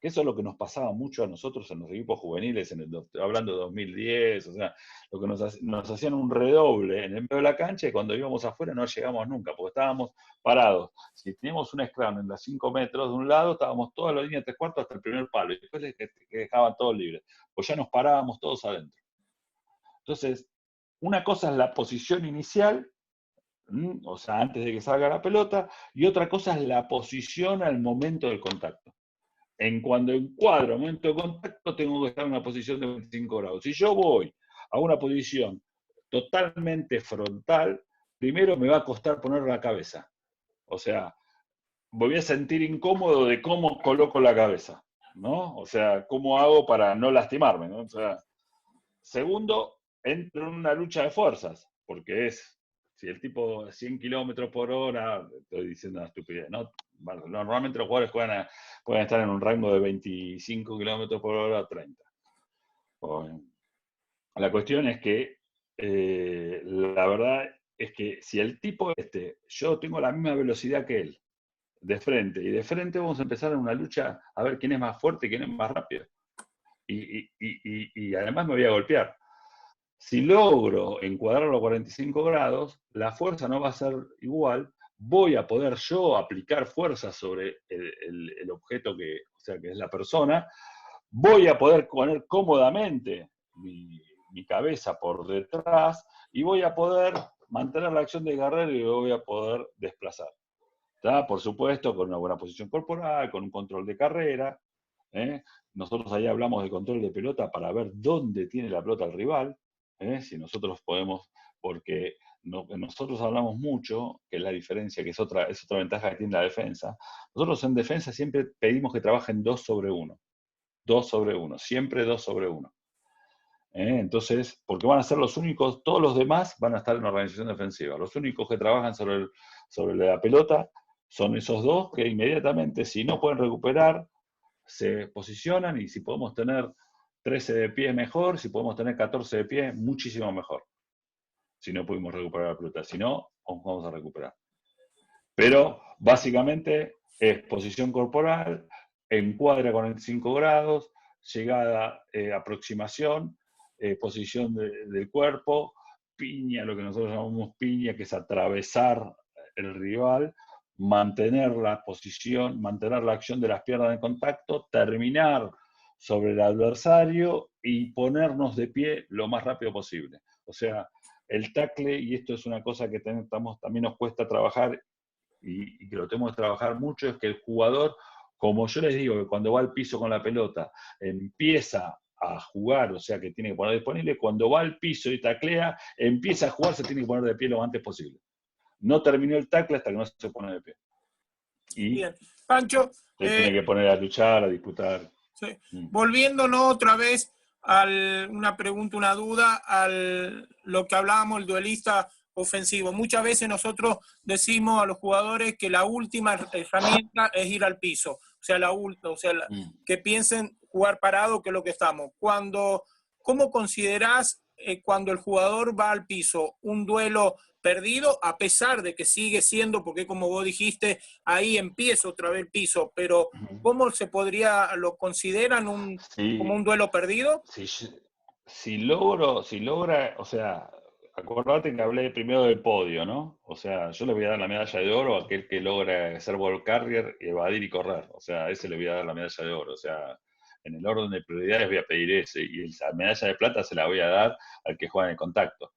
A: Eso es lo que nos pasaba mucho a nosotros en los equipos juveniles, hablando de 2010, o sea, lo que nos hacían un redoble en el medio de la cancha y cuando íbamos afuera no llegamos nunca, porque estábamos parados. Si teníamos un scrum en las 5 metros de un lado, estábamos toda la línea de 3/4 hasta el primer palo, y después dejaban todos libres, pues ya nos parábamos todos adentro. Entonces, una cosa es la posición inicial, o sea, antes de que salga la pelota, y otra cosa es la posición al momento del contacto. Cuando encuadro el momento de contacto, tengo que estar en una posición de 25 grados. Si yo voy a una posición totalmente frontal, primero me va a costar poner la cabeza. O sea, voy a sentir incómodo de cómo coloco la cabeza, ¿no? O sea, cómo hago para no lastimarme, ¿no? O sea, segundo, entro en una lucha de fuerzas, porque si el tipo 100 kilómetros por hora, estoy diciendo una estupidez, ¿no? Bueno, normalmente los jugadores pueden estar en un rango de 25 kilómetros por hora a 30. La cuestión es que la verdad es que si el tipo yo tengo la misma velocidad que él, de frente, y de frente vamos a empezar en una lucha a ver quién es más fuerte y quién es más rápido. Y además me voy a golpear. Si logro encuadrarlo a 45 grados, la fuerza no va a ser igual, voy a poder yo aplicar fuerza sobre el objeto o sea, que es la persona, voy a poder poner cómodamente mi cabeza por detrás y voy a poder mantener la acción de guerrero y voy a poder desplazar. ¿Está? Por supuesto, con una buena posición corporal, con un control de carrera. Nosotros ahí hablamos de control de pelota para ver dónde tiene la pelota el rival. Si nosotros podemos, porque nosotros hablamos mucho, que es la diferencia, que es otra ventaja que tiene la defensa. Nosotros en defensa siempre pedimos que trabajen 2 sobre 1. 2 sobre 1, siempre 2 sobre 1. Entonces, porque van a ser los únicos, todos los demás van a estar en la organización defensiva. Los únicos que trabajan sobre la pelota son esos 2 que inmediatamente, si no pueden recuperar, se posicionan, y si podemos tener 13 de pie mejor, si podemos tener 14 de pie, muchísimo mejor. Si no pudimos recuperar la pelota, si no, vamos a recuperar. Pero básicamente es posición corporal, encuadre a 45 grados, llegada, aproximación, posición del cuerpo, piña, lo que nosotros llamamos piña, que es atravesar el rival, mantener la posición, mantener la acción de las piernas en contacto, terminar sobre el adversario y ponernos de pie lo más rápido posible. O sea, el tackle, y esto es una cosa que también nos cuesta trabajar y que lo tenemos que trabajar mucho, es que el jugador, como yo les digo, que cuando va al piso con la pelota, empieza a jugar, o sea que tiene que poner disponible, cuando va al piso y taclea, empieza a jugar, se tiene que poner de pie lo antes posible. No terminó el tackle hasta que no se pone de pie. Y
B: bien. Pancho,
A: se tiene que poner a luchar, a disputar.
B: sí. Volviéndonos otra vez a una pregunta, una duda, a lo que hablábamos, el duelista ofensivo. Muchas veces nosotros decimos a los jugadores que la última herramienta es ir al piso. O sea, que piensen jugar parado, que es lo que estamos. ¿Cómo considerás cuando el jugador va al piso un duelo perdido, a pesar de que sigue siendo, porque como vos dijiste, ahí empieza otra vez el piso, pero ¿cómo lo consideran como un duelo perdido?
A: Si logra, o sea, acordate que hablé primero del podio, ¿no? O sea, yo le voy a dar la medalla de oro a aquel que logra ser ball carrier, evadir y correr. O sea, a ese le voy a dar la medalla de oro. O sea, en el orden de prioridades voy a pedir ese. Y la medalla de plata se la voy a dar al que juega en el contacto.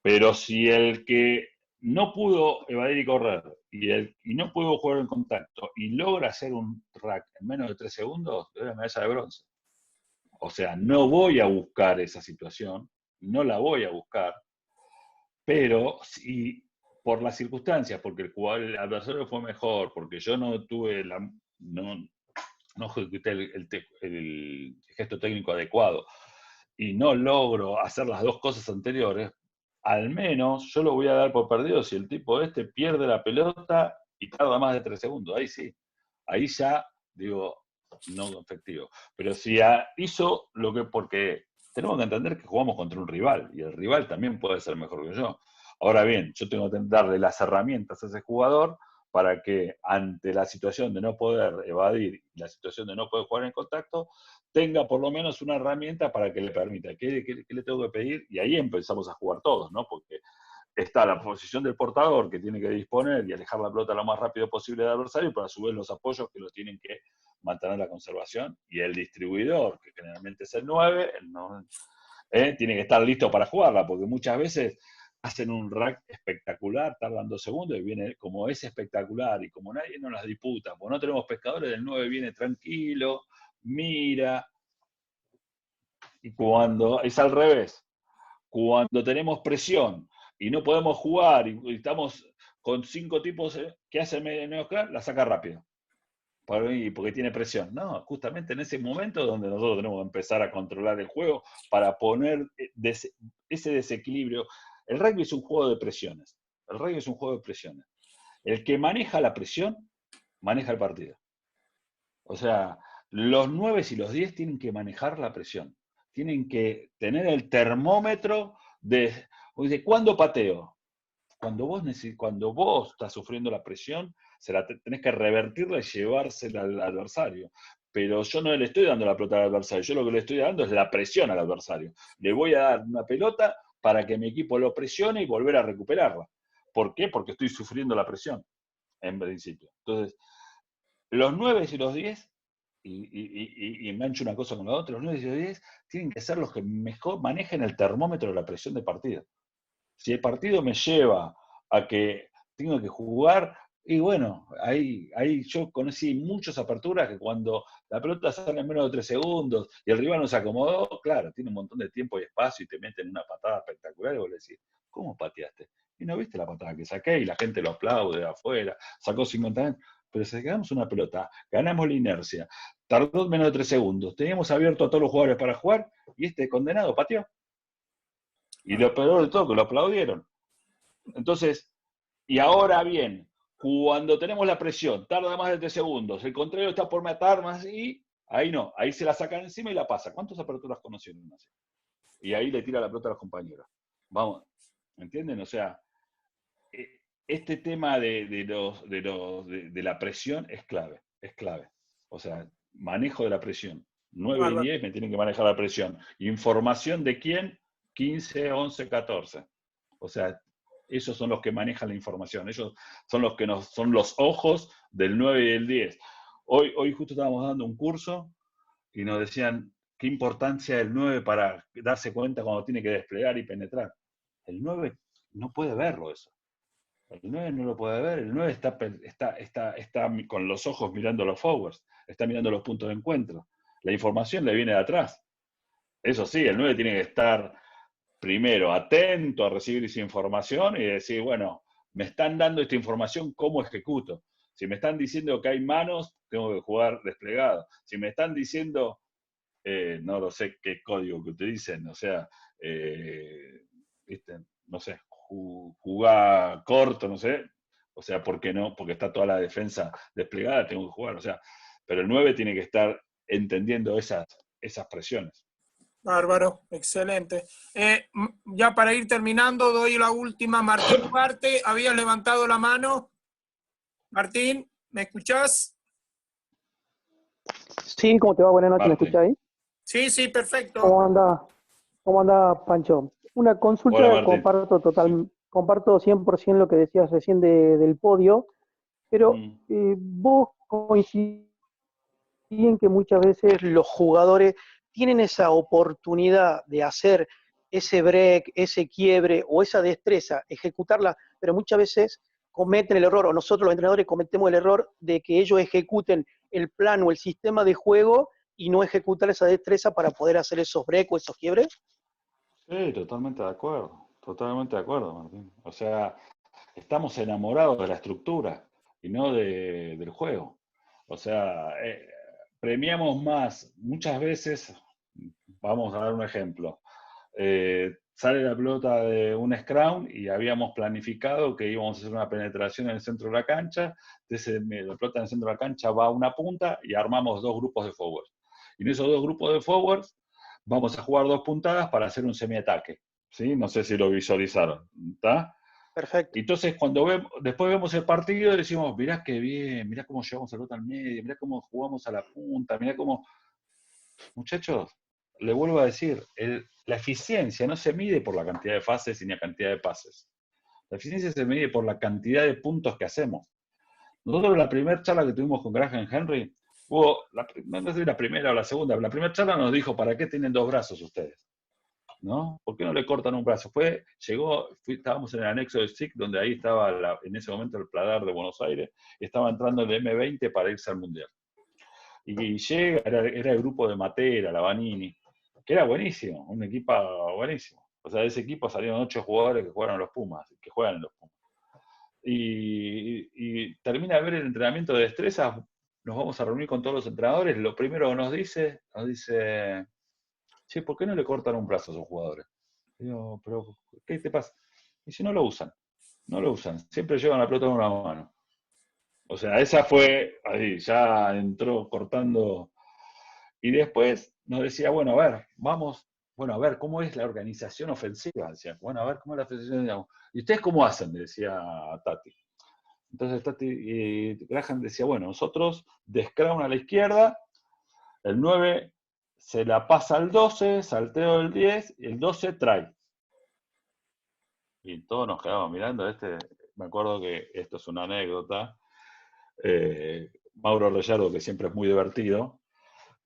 A: Pero si el que no pudo evadir y correr y no pudo jugar en contacto y logra hacer un rack en menos de 3 segundos, le doy la medalla de bronce. O sea, no voy a buscar esa situación, no la voy a buscar, pero si por las circunstancias, porque el adversario fue mejor, porque yo no tuve no ejecuté el gesto técnico adecuado y no logro hacer las dos cosas anteriores, al menos yo lo voy a dar por perdido si el tipo pierde la pelota y tarda más de 3 segundos. Ahí sí, ahí ya digo, no efectivo. Pero si hizo porque tenemos que entender que jugamos contra un rival y el rival también puede ser mejor que yo. Ahora bien, yo tengo que darle las herramientas a ese jugador para que ante la situación de no poder evadir y la situación de no poder jugar en contacto, tenga por lo menos una herramienta para que le permita. ¿Qué le tengo que pedir? Y ahí empezamos a jugar todos, ¿no? Porque está la posición del portador que tiene que disponer y alejar la pelota lo más rápido posible del adversario, pero a su vez los apoyos que lo tienen que mantener la conservación, y el distribuidor, que generalmente es el 9, tiene que estar listo para jugarla, porque muchas veces hacen un rack espectacular, tardan 2 segundos y viene, como es espectacular y como nadie nos las disputa, porque no tenemos pescadores, el 9 viene tranquilo, mira, y cuando es al revés, cuando tenemos presión y no podemos jugar y estamos con 5 tipos que hacen neoclar, la saca rápido. Porque tiene presión. No, justamente en ese momento donde nosotros tenemos que empezar a controlar el juego para poner ese desequilibrio. El rugby es un juego de presiones. El rugby es un juego de presiones. El que maneja la presión, maneja el partido. O sea, los 9 y los 10 tienen que manejar la presión. Tienen que tener el termómetro de ¿cuándo pateo? Cuando vos estás sufriendo la presión, tenés que revertirla y llevársela al adversario. Pero yo no le estoy dando la pelota al adversario, yo lo que le estoy dando es la presión al adversario. Le voy a dar una pelota para que mi equipo lo presione y volver a recuperarla. ¿Por qué? Porque estoy sufriendo la presión, en principio. Entonces, los 9 y los 10, y engancho una cosa con la otra, los 9 y los 10 tienen que ser los que mejor manejen el termómetro de la presión de partido. Si el partido me lleva a que tengo que jugar, y bueno, ahí yo conocí muchas aperturas que cuando la pelota sale en menos de 3 segundos y el rival no se acomodó, claro, tiene un montón de tiempo y espacio y te meten una patada espectacular y vos le decís, ¿cómo pateaste? Y no viste la patada que saqué y la gente lo aplaude de afuera, sacó 50 años, pero si sacamos una pelota, ganamos la inercia, tardó menos de 3 segundos, teníamos abierto a todos los jugadores para jugar y este condenado pateó. Y lo peor de todo, que lo aplaudieron. Entonces, y ahora bien, cuando tenemos la presión, tarda más de 3 segundos, el contrario está por matar más y ahí no, ahí se la sacan encima y la pasa. ¿Cuántas aperturas conocieron así? Y ahí le tira la pelota a los compañeros. Vamos, ¿entienden? O sea, este tema de la presión es clave, es clave. O sea, manejo de la presión. 9 y 10 me tienen que manejar la presión. Información de quién, 15, 11, 14. O sea, esos son los que manejan la información. Ellos son los que son los ojos del 9 y del 10. Hoy justo estábamos dando un curso y nos decían qué importancia el 9 para darse cuenta cuando tiene que desplegar y penetrar. El 9 no puede verlo eso. El 9 no lo puede ver. El 9 está con los ojos mirando los forwards, está mirando los puntos de encuentro. La información le viene de atrás. Eso sí, el 9 tiene que estar primero atento a recibir esa información y decir, bueno, me están dando esta información, ¿cómo ejecuto? Si me están diciendo que hay manos, tengo que jugar desplegado. Si me están diciendo, no lo sé qué código que utilicen, o sea, ¿viste? No sé, jugar corto, no sé, o sea, ¿por qué no? Porque está toda la defensa desplegada, tengo que jugar, o sea, pero el 9 tiene que estar entendiendo esas presiones.
B: Bárbaro, excelente. Ya para ir terminando, doy la última. Martín Duarte, habías levantado la mano. Martín, ¿me escuchás?
G: Sí, ¿cómo te va? Buenas noches, ¿me
A: Martín.
G: escuchás ahí?
B: Sí, sí, perfecto.
G: ¿Cómo anda, Pancho? Una
A: Hola,
G: consulta,
A: Martín.
G: comparto 100% lo que decías recién del podio, pero vos coincidís en que muchas veces los jugadores tienen esa oportunidad de hacer ese break, ese quiebre o esa destreza, ejecutarla, pero muchas veces cometen el error, o nosotros los entrenadores cometemos el error de que ellos ejecuten el plan o el sistema de juego y no ejecutar esa destreza para poder hacer esos breaks o esos quiebres.
A: Sí, totalmente de acuerdo, Martín. O sea, estamos enamorados de la estructura y no del juego. O sea, premiamos más, muchas veces, vamos a dar un ejemplo, sale la pelota de un scrum y habíamos planificado que íbamos a hacer una penetración en el centro de la cancha, entonces la pelota en el centro de la cancha va a una punta y armamos 2 grupos de forwards. Y en esos 2 grupos de forwards vamos a jugar 2 puntadas para hacer un semiataque, ¿sí? No sé si lo visualizaron, ¿está?
G: Perfecto.
A: Entonces, después vemos el partido y decimos, mirá qué bien, mirá cómo llevamos la pelota al medio, mirá cómo jugamos a la punta, mirá cómo... Muchachos, le vuelvo a decir, la eficiencia no se mide por la cantidad de fases ni la cantidad de pases. La eficiencia se mide por la cantidad de puntos que hacemos. Nosotros la primera charla que tuvimos con Graham Henry, no sé si la primera o la segunda, la primera charla nos dijo, ¿para qué tienen 2 brazos ustedes? ¿No? ¿Por qué no le cortan un brazo? Estábamos en el anexo de SIC, donde ahí estaba en ese momento el Pladar de Buenos Aires, y estaba entrando el M20 para irse al Mundial. Y llega, era el grupo de Matera, la Vanini, que era buenísimo, un equipo buenísimo. O sea, de ese equipo salieron 8 jugadores que jugaron los Pumas, que juegan en los Pumas. Y termina de ver el entrenamiento de destrezas, nos vamos a reunir con todos los entrenadores, lo primero que nos dice, che, ¿por qué no le cortan un brazo a esos jugadores? Digo, pero ¿qué te pasa? Y si no lo usan, siempre llevan la pelota en una mano. O sea, esa fue, ahí, ya entró cortando. Y después nos decía, bueno, a ver, ¿cómo es la organización ofensiva? Decía, bueno, a ver, ¿cómo es la ofensiva? ¿Y ustedes cómo hacen? Decía Tati. Entonces Graham decía, bueno, nosotros de scrum a la izquierda, el 9 se la pasa al 12, salteo del 10, y el 12 trae. Y todos nos quedamos mirando. Me acuerdo que esto es una anécdota. Mauro Reyardo, que siempre es muy divertido,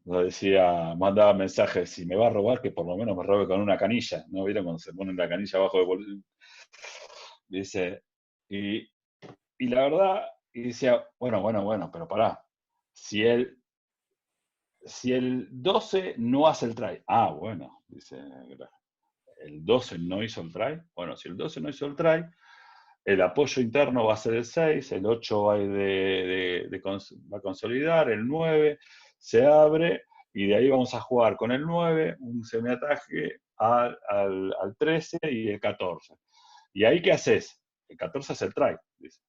A: nos decía, mandaba mensajes, si me va a robar, que por lo menos me robe con una canilla. ¿No vieron cuando se ponen la canilla abajo de bolsillo? Dice, y la verdad, y decía, bueno, pero pará. Si el 12 no hace el try. Ah, bueno, dice, el 12 no hizo el try. Bueno, si el 12 no hizo el try, el apoyo interno va a ser el 6, el 8 va a consolidar, el 9 se abre y de ahí vamos a jugar con el 9, un semiataque al 13 y el 14. ¿Y ahí qué haces? El 14 es el try, dice.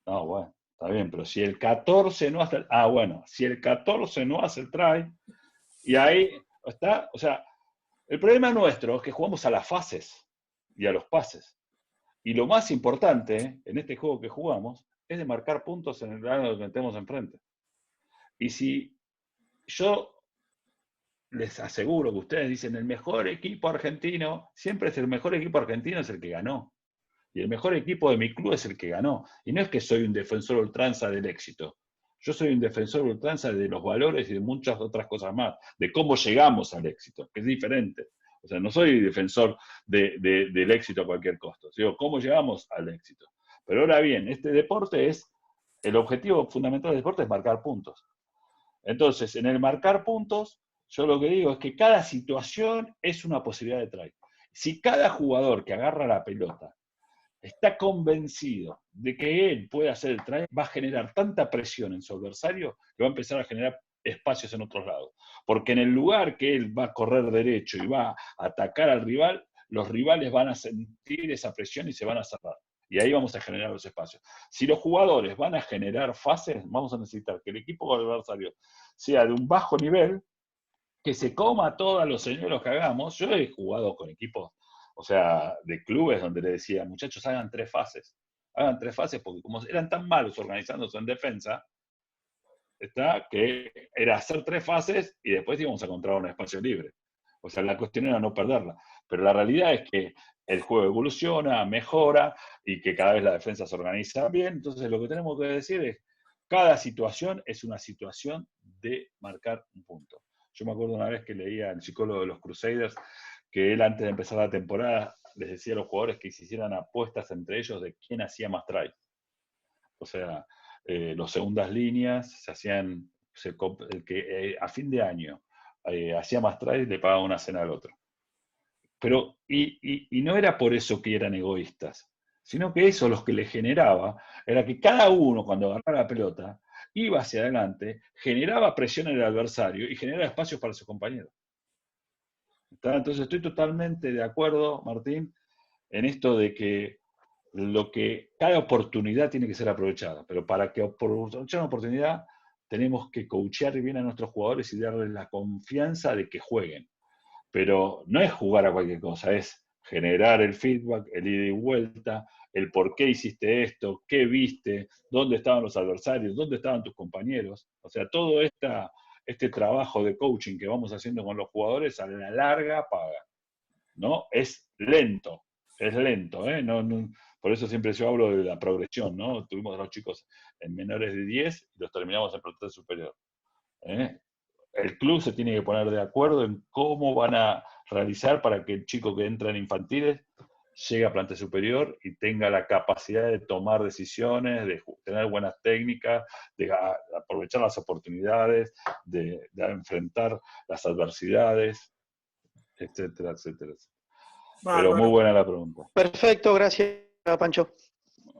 A: No, bueno, está bien, pero si el 14 no hace el... Ah, bueno, si el 14 no hace el try, y ahí está, o sea, el problema nuestro es que jugamos a las fases y a los pases. Y lo más importante en este juego que jugamos es de marcar puntos en el grano que metemos enfrente. Y si yo les aseguro que ustedes dicen el mejor equipo argentino, siempre es el mejor equipo argentino, es el que ganó. Y el mejor equipo de mi club es el que ganó. Y no es que soy un defensor ultranza del éxito. Yo soy un defensor ultranza de los valores y de muchas otras cosas más, de cómo llegamos al éxito, que es diferente. O sea, no soy defensor del éxito a cualquier costo. Digo, ¿cómo llegamos al éxito? Pero ahora bien, el objetivo fundamental del deporte es marcar puntos. Entonces, en el marcar puntos, Yo lo que digo es que cada situación es una posibilidad de try. Si cada jugador que agarra la pelota está convencido de que él puede hacer el try, va a generar tanta presión en su adversario que va a empezar a generar espacios en otros lados. Porque en el lugar que él va a correr derecho y va a atacar al rival, los rivales van a sentir esa presión y se van a cerrar. Y ahí vamos a generar los espacios. Si los jugadores van a generar fases, vamos a necesitar que el equipo adversario sea de un bajo nivel, que se coma todos los señuelos que hagamos. Yo he jugado con equipos, o sea, de clubes donde le decía, muchachos, hagan 3 fases. Hagan 3 fases, porque como eran tan malos organizándose en defensa, que era hacer 3 fases y después íbamos a encontrar un espacio libre. O sea, la cuestión era no perderla. Pero la realidad es que el juego evoluciona, mejora, y que cada vez la defensa se organiza bien. Entonces lo que tenemos que decir es, cada situación es una situación de marcar un punto. Yo me acuerdo una vez que leía al psicólogo de los Crusaders, que él antes de empezar la temporada les decía a los jugadores que se hicieran apuestas entre ellos de quién hacía más try. O sea, los segundas líneas se hacían, el que a fin de año hacía más try le pagaba una cena al otro. Pero, y no era por eso que eran egoístas, sino que eso lo que les generaba era que cada uno, cuando agarraba la pelota, iba hacia adelante, generaba presión en el adversario y generaba espacios para sus compañeros. Entonces estoy totalmente de acuerdo, Martín, en esto de que cada oportunidad tiene que ser aprovechada, pero para que aprovechar una oportunidad tenemos que coachear bien a nuestros jugadores y darles la confianza de que jueguen. Pero no es jugar a cualquier cosa, es generar el feedback, el ida y vuelta, el por qué hiciste esto, qué viste, dónde estaban los adversarios, dónde estaban tus compañeros. O sea, todo este trabajo de coaching que vamos haciendo con los jugadores a la larga paga. ¿No? Es lento, ¿eh? Por eso siempre yo hablo de la progresión, ¿no? Tuvimos a los chicos en menores de 10 y los terminamos en plantel superior. El club se tiene que poner de acuerdo en cómo van a realizar para que el chico que entra en infantiles llegue a plantel superior y tenga la capacidad de tomar decisiones, de tener buenas técnicas, de aprovechar las oportunidades, de enfrentar las adversidades, etcétera, etcétera. Pero muy buena la pregunta.
G: Perfecto, gracias, Pancho.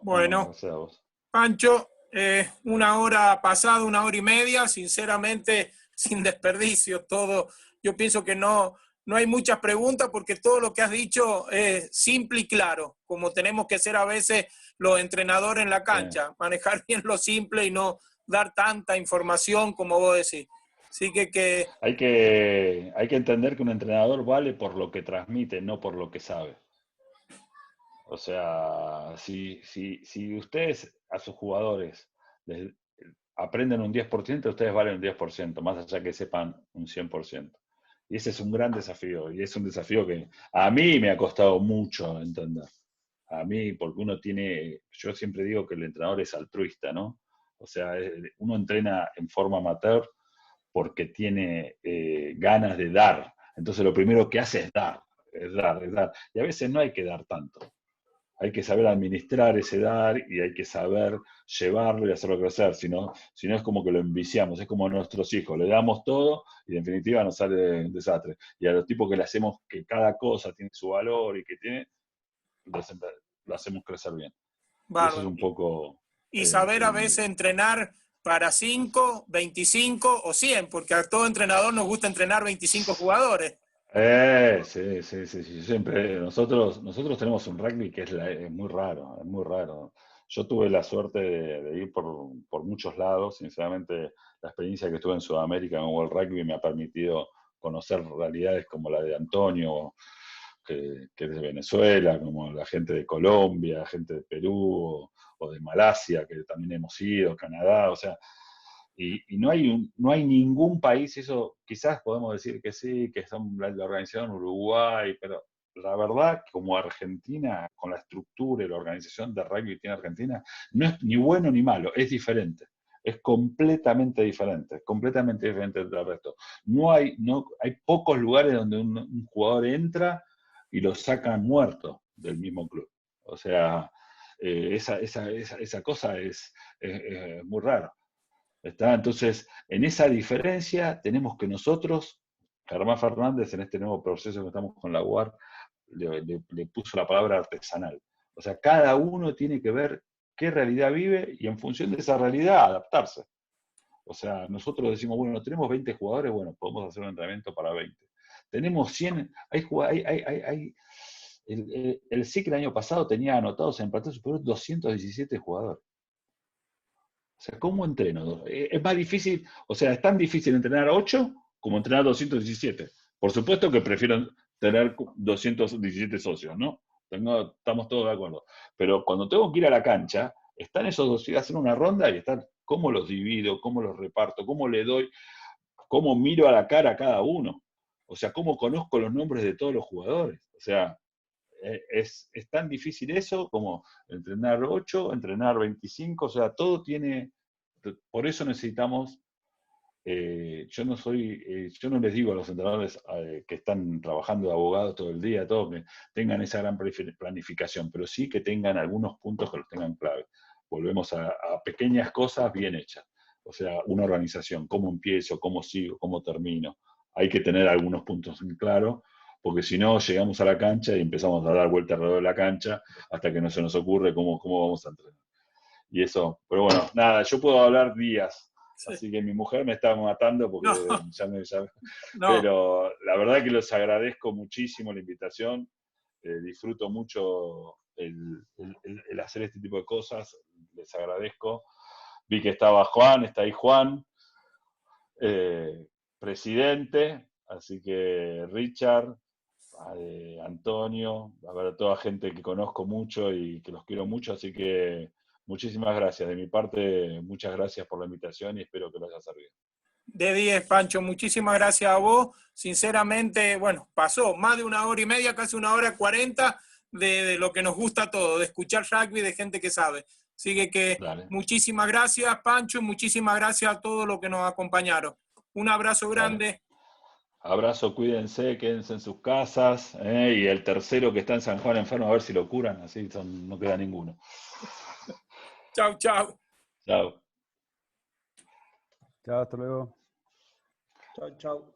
B: Bueno,
A: gracias a vos.
B: Pancho, 1 hora pasada, 1 hora y media, sinceramente, sin desperdicio, todo. Yo pienso que no hay muchas preguntas porque todo lo que has dicho es simple y claro, como tenemos que ser a veces los entrenadores en la cancha, manejar bien lo simple y no dar tanta información como vos decís. Así que...
A: Hay que entender que un entrenador vale por lo que transmite, no por lo que sabe. O sea, si ustedes a sus jugadores les aprenden un 10%, ustedes valen un 10%, más allá que sepan un 100%. Y ese es un gran desafío, y es un desafío que a mí me ha costado mucho entender. A mí, porque yo siempre digo que el entrenador es altruista, ¿no? O sea, uno entrena en forma amateur porque tiene ganas de dar. Entonces lo primero que hace es dar. Y a veces no hay que dar tanto. Hay que saber administrar ese dar y hay que saber llevarlo y hacerlo crecer. Si no es como que lo enviciamos, es como a nuestros hijos. Le damos todo y en definitiva nos sale un desastre. Y a los tipos que le hacemos que cada cosa tiene su valor y que lo hacemos crecer bien. Y eso es un poco...
B: Y saber a veces entrenar para 5, 25 o 100, porque a todo entrenador nos gusta entrenar 25 jugadores.
A: Sí. Siempre, nosotros tenemos un rugby que es muy raro. Yo tuve la suerte de ir por muchos lados. Sinceramente, la experiencia que tuve en Sudamérica en World Rugby me ha permitido conocer realidades como la de Antonio, que es de Venezuela, como la gente de Colombia, gente de Perú o de Malasia, que también hemos ido, Canadá, o sea... Y no hay ningún país, eso quizás podemos decir que sí, que son la organización Uruguay, pero la verdad, como Argentina, con la estructura y la organización de rugby que tiene Argentina, no es ni bueno ni malo, es diferente. Es completamente diferente del resto. Hay pocos lugares donde un jugador entra y lo sacan muerto del mismo club. O sea, esa cosa es muy rara. Entonces, en esa diferencia tenemos que nosotros Germán Fernández, en este nuevo proceso que estamos con la UAR, le puso la palabra artesanal. O sea, cada uno tiene que ver qué realidad vive y en función de esa realidad adaptarse. O sea, nosotros decimos, bueno, tenemos 20 jugadores, bueno, podemos hacer un entrenamiento para 20. Tenemos 100, el SIC el año pasado tenía anotados en plantel superior 217 jugadores. O sea, ¿cómo entreno? Es más difícil, o sea, es tan difícil entrenar 8 como entrenar 217. Por supuesto que prefiero tener 217 socios, ¿no? Estamos todos de acuerdo. Pero cuando tengo que ir a la cancha, están esos dos, hacen una ronda y están cómo los divido, cómo los reparto, cómo le doy, cómo miro a la cara a cada uno. O sea, cómo conozco los nombres de todos los jugadores. O sea, es tan difícil eso como entrenar 8, entrenar 25, o sea, todo tiene, por eso necesitamos, yo no les digo a los entrenadores que están trabajando de abogados todo el día, todo, que tengan esa gran planificación, pero sí que tengan algunos puntos que los tengan clave. Volvemos a pequeñas cosas bien hechas. O sea, una organización, cómo empiezo, cómo sigo, cómo termino. Hay que tener algunos puntos en claro, porque si no, llegamos a la cancha y empezamos a dar vuelta alrededor de la cancha hasta que no se nos ocurre cómo vamos a entrenar. Y eso, pero bueno, nada, yo puedo hablar días, sí. Así que mi mujer me está matando porque no. Pero la verdad que les agradezco muchísimo la invitación, disfruto mucho el hacer este tipo de cosas, les agradezco. Vi que estaba Juan, está ahí Juan, presidente, así que Richard, Antonio, a ver, toda gente que conozco mucho y que los quiero mucho, así que muchísimas gracias. De mi parte, muchas gracias por la invitación y espero que les haya servido.
B: De 10, Pancho, muchísimas gracias a vos. Sinceramente, bueno, pasó más de 1 hora y media, casi 1 hora 40 de lo que nos gusta a todos, de escuchar rugby, de gente que sabe. Así que muchísimas gracias, Pancho, y muchísimas gracias a todos los que nos acompañaron. Un abrazo grande.
A: Abrazo, cuídense, quédense en sus casas, y el tercero que está en San Juan enfermo, a ver si lo curan, así no queda ninguno.
B: Chau, chau.
A: Chau.
E: Chao, hasta luego.
B: Chau, chau.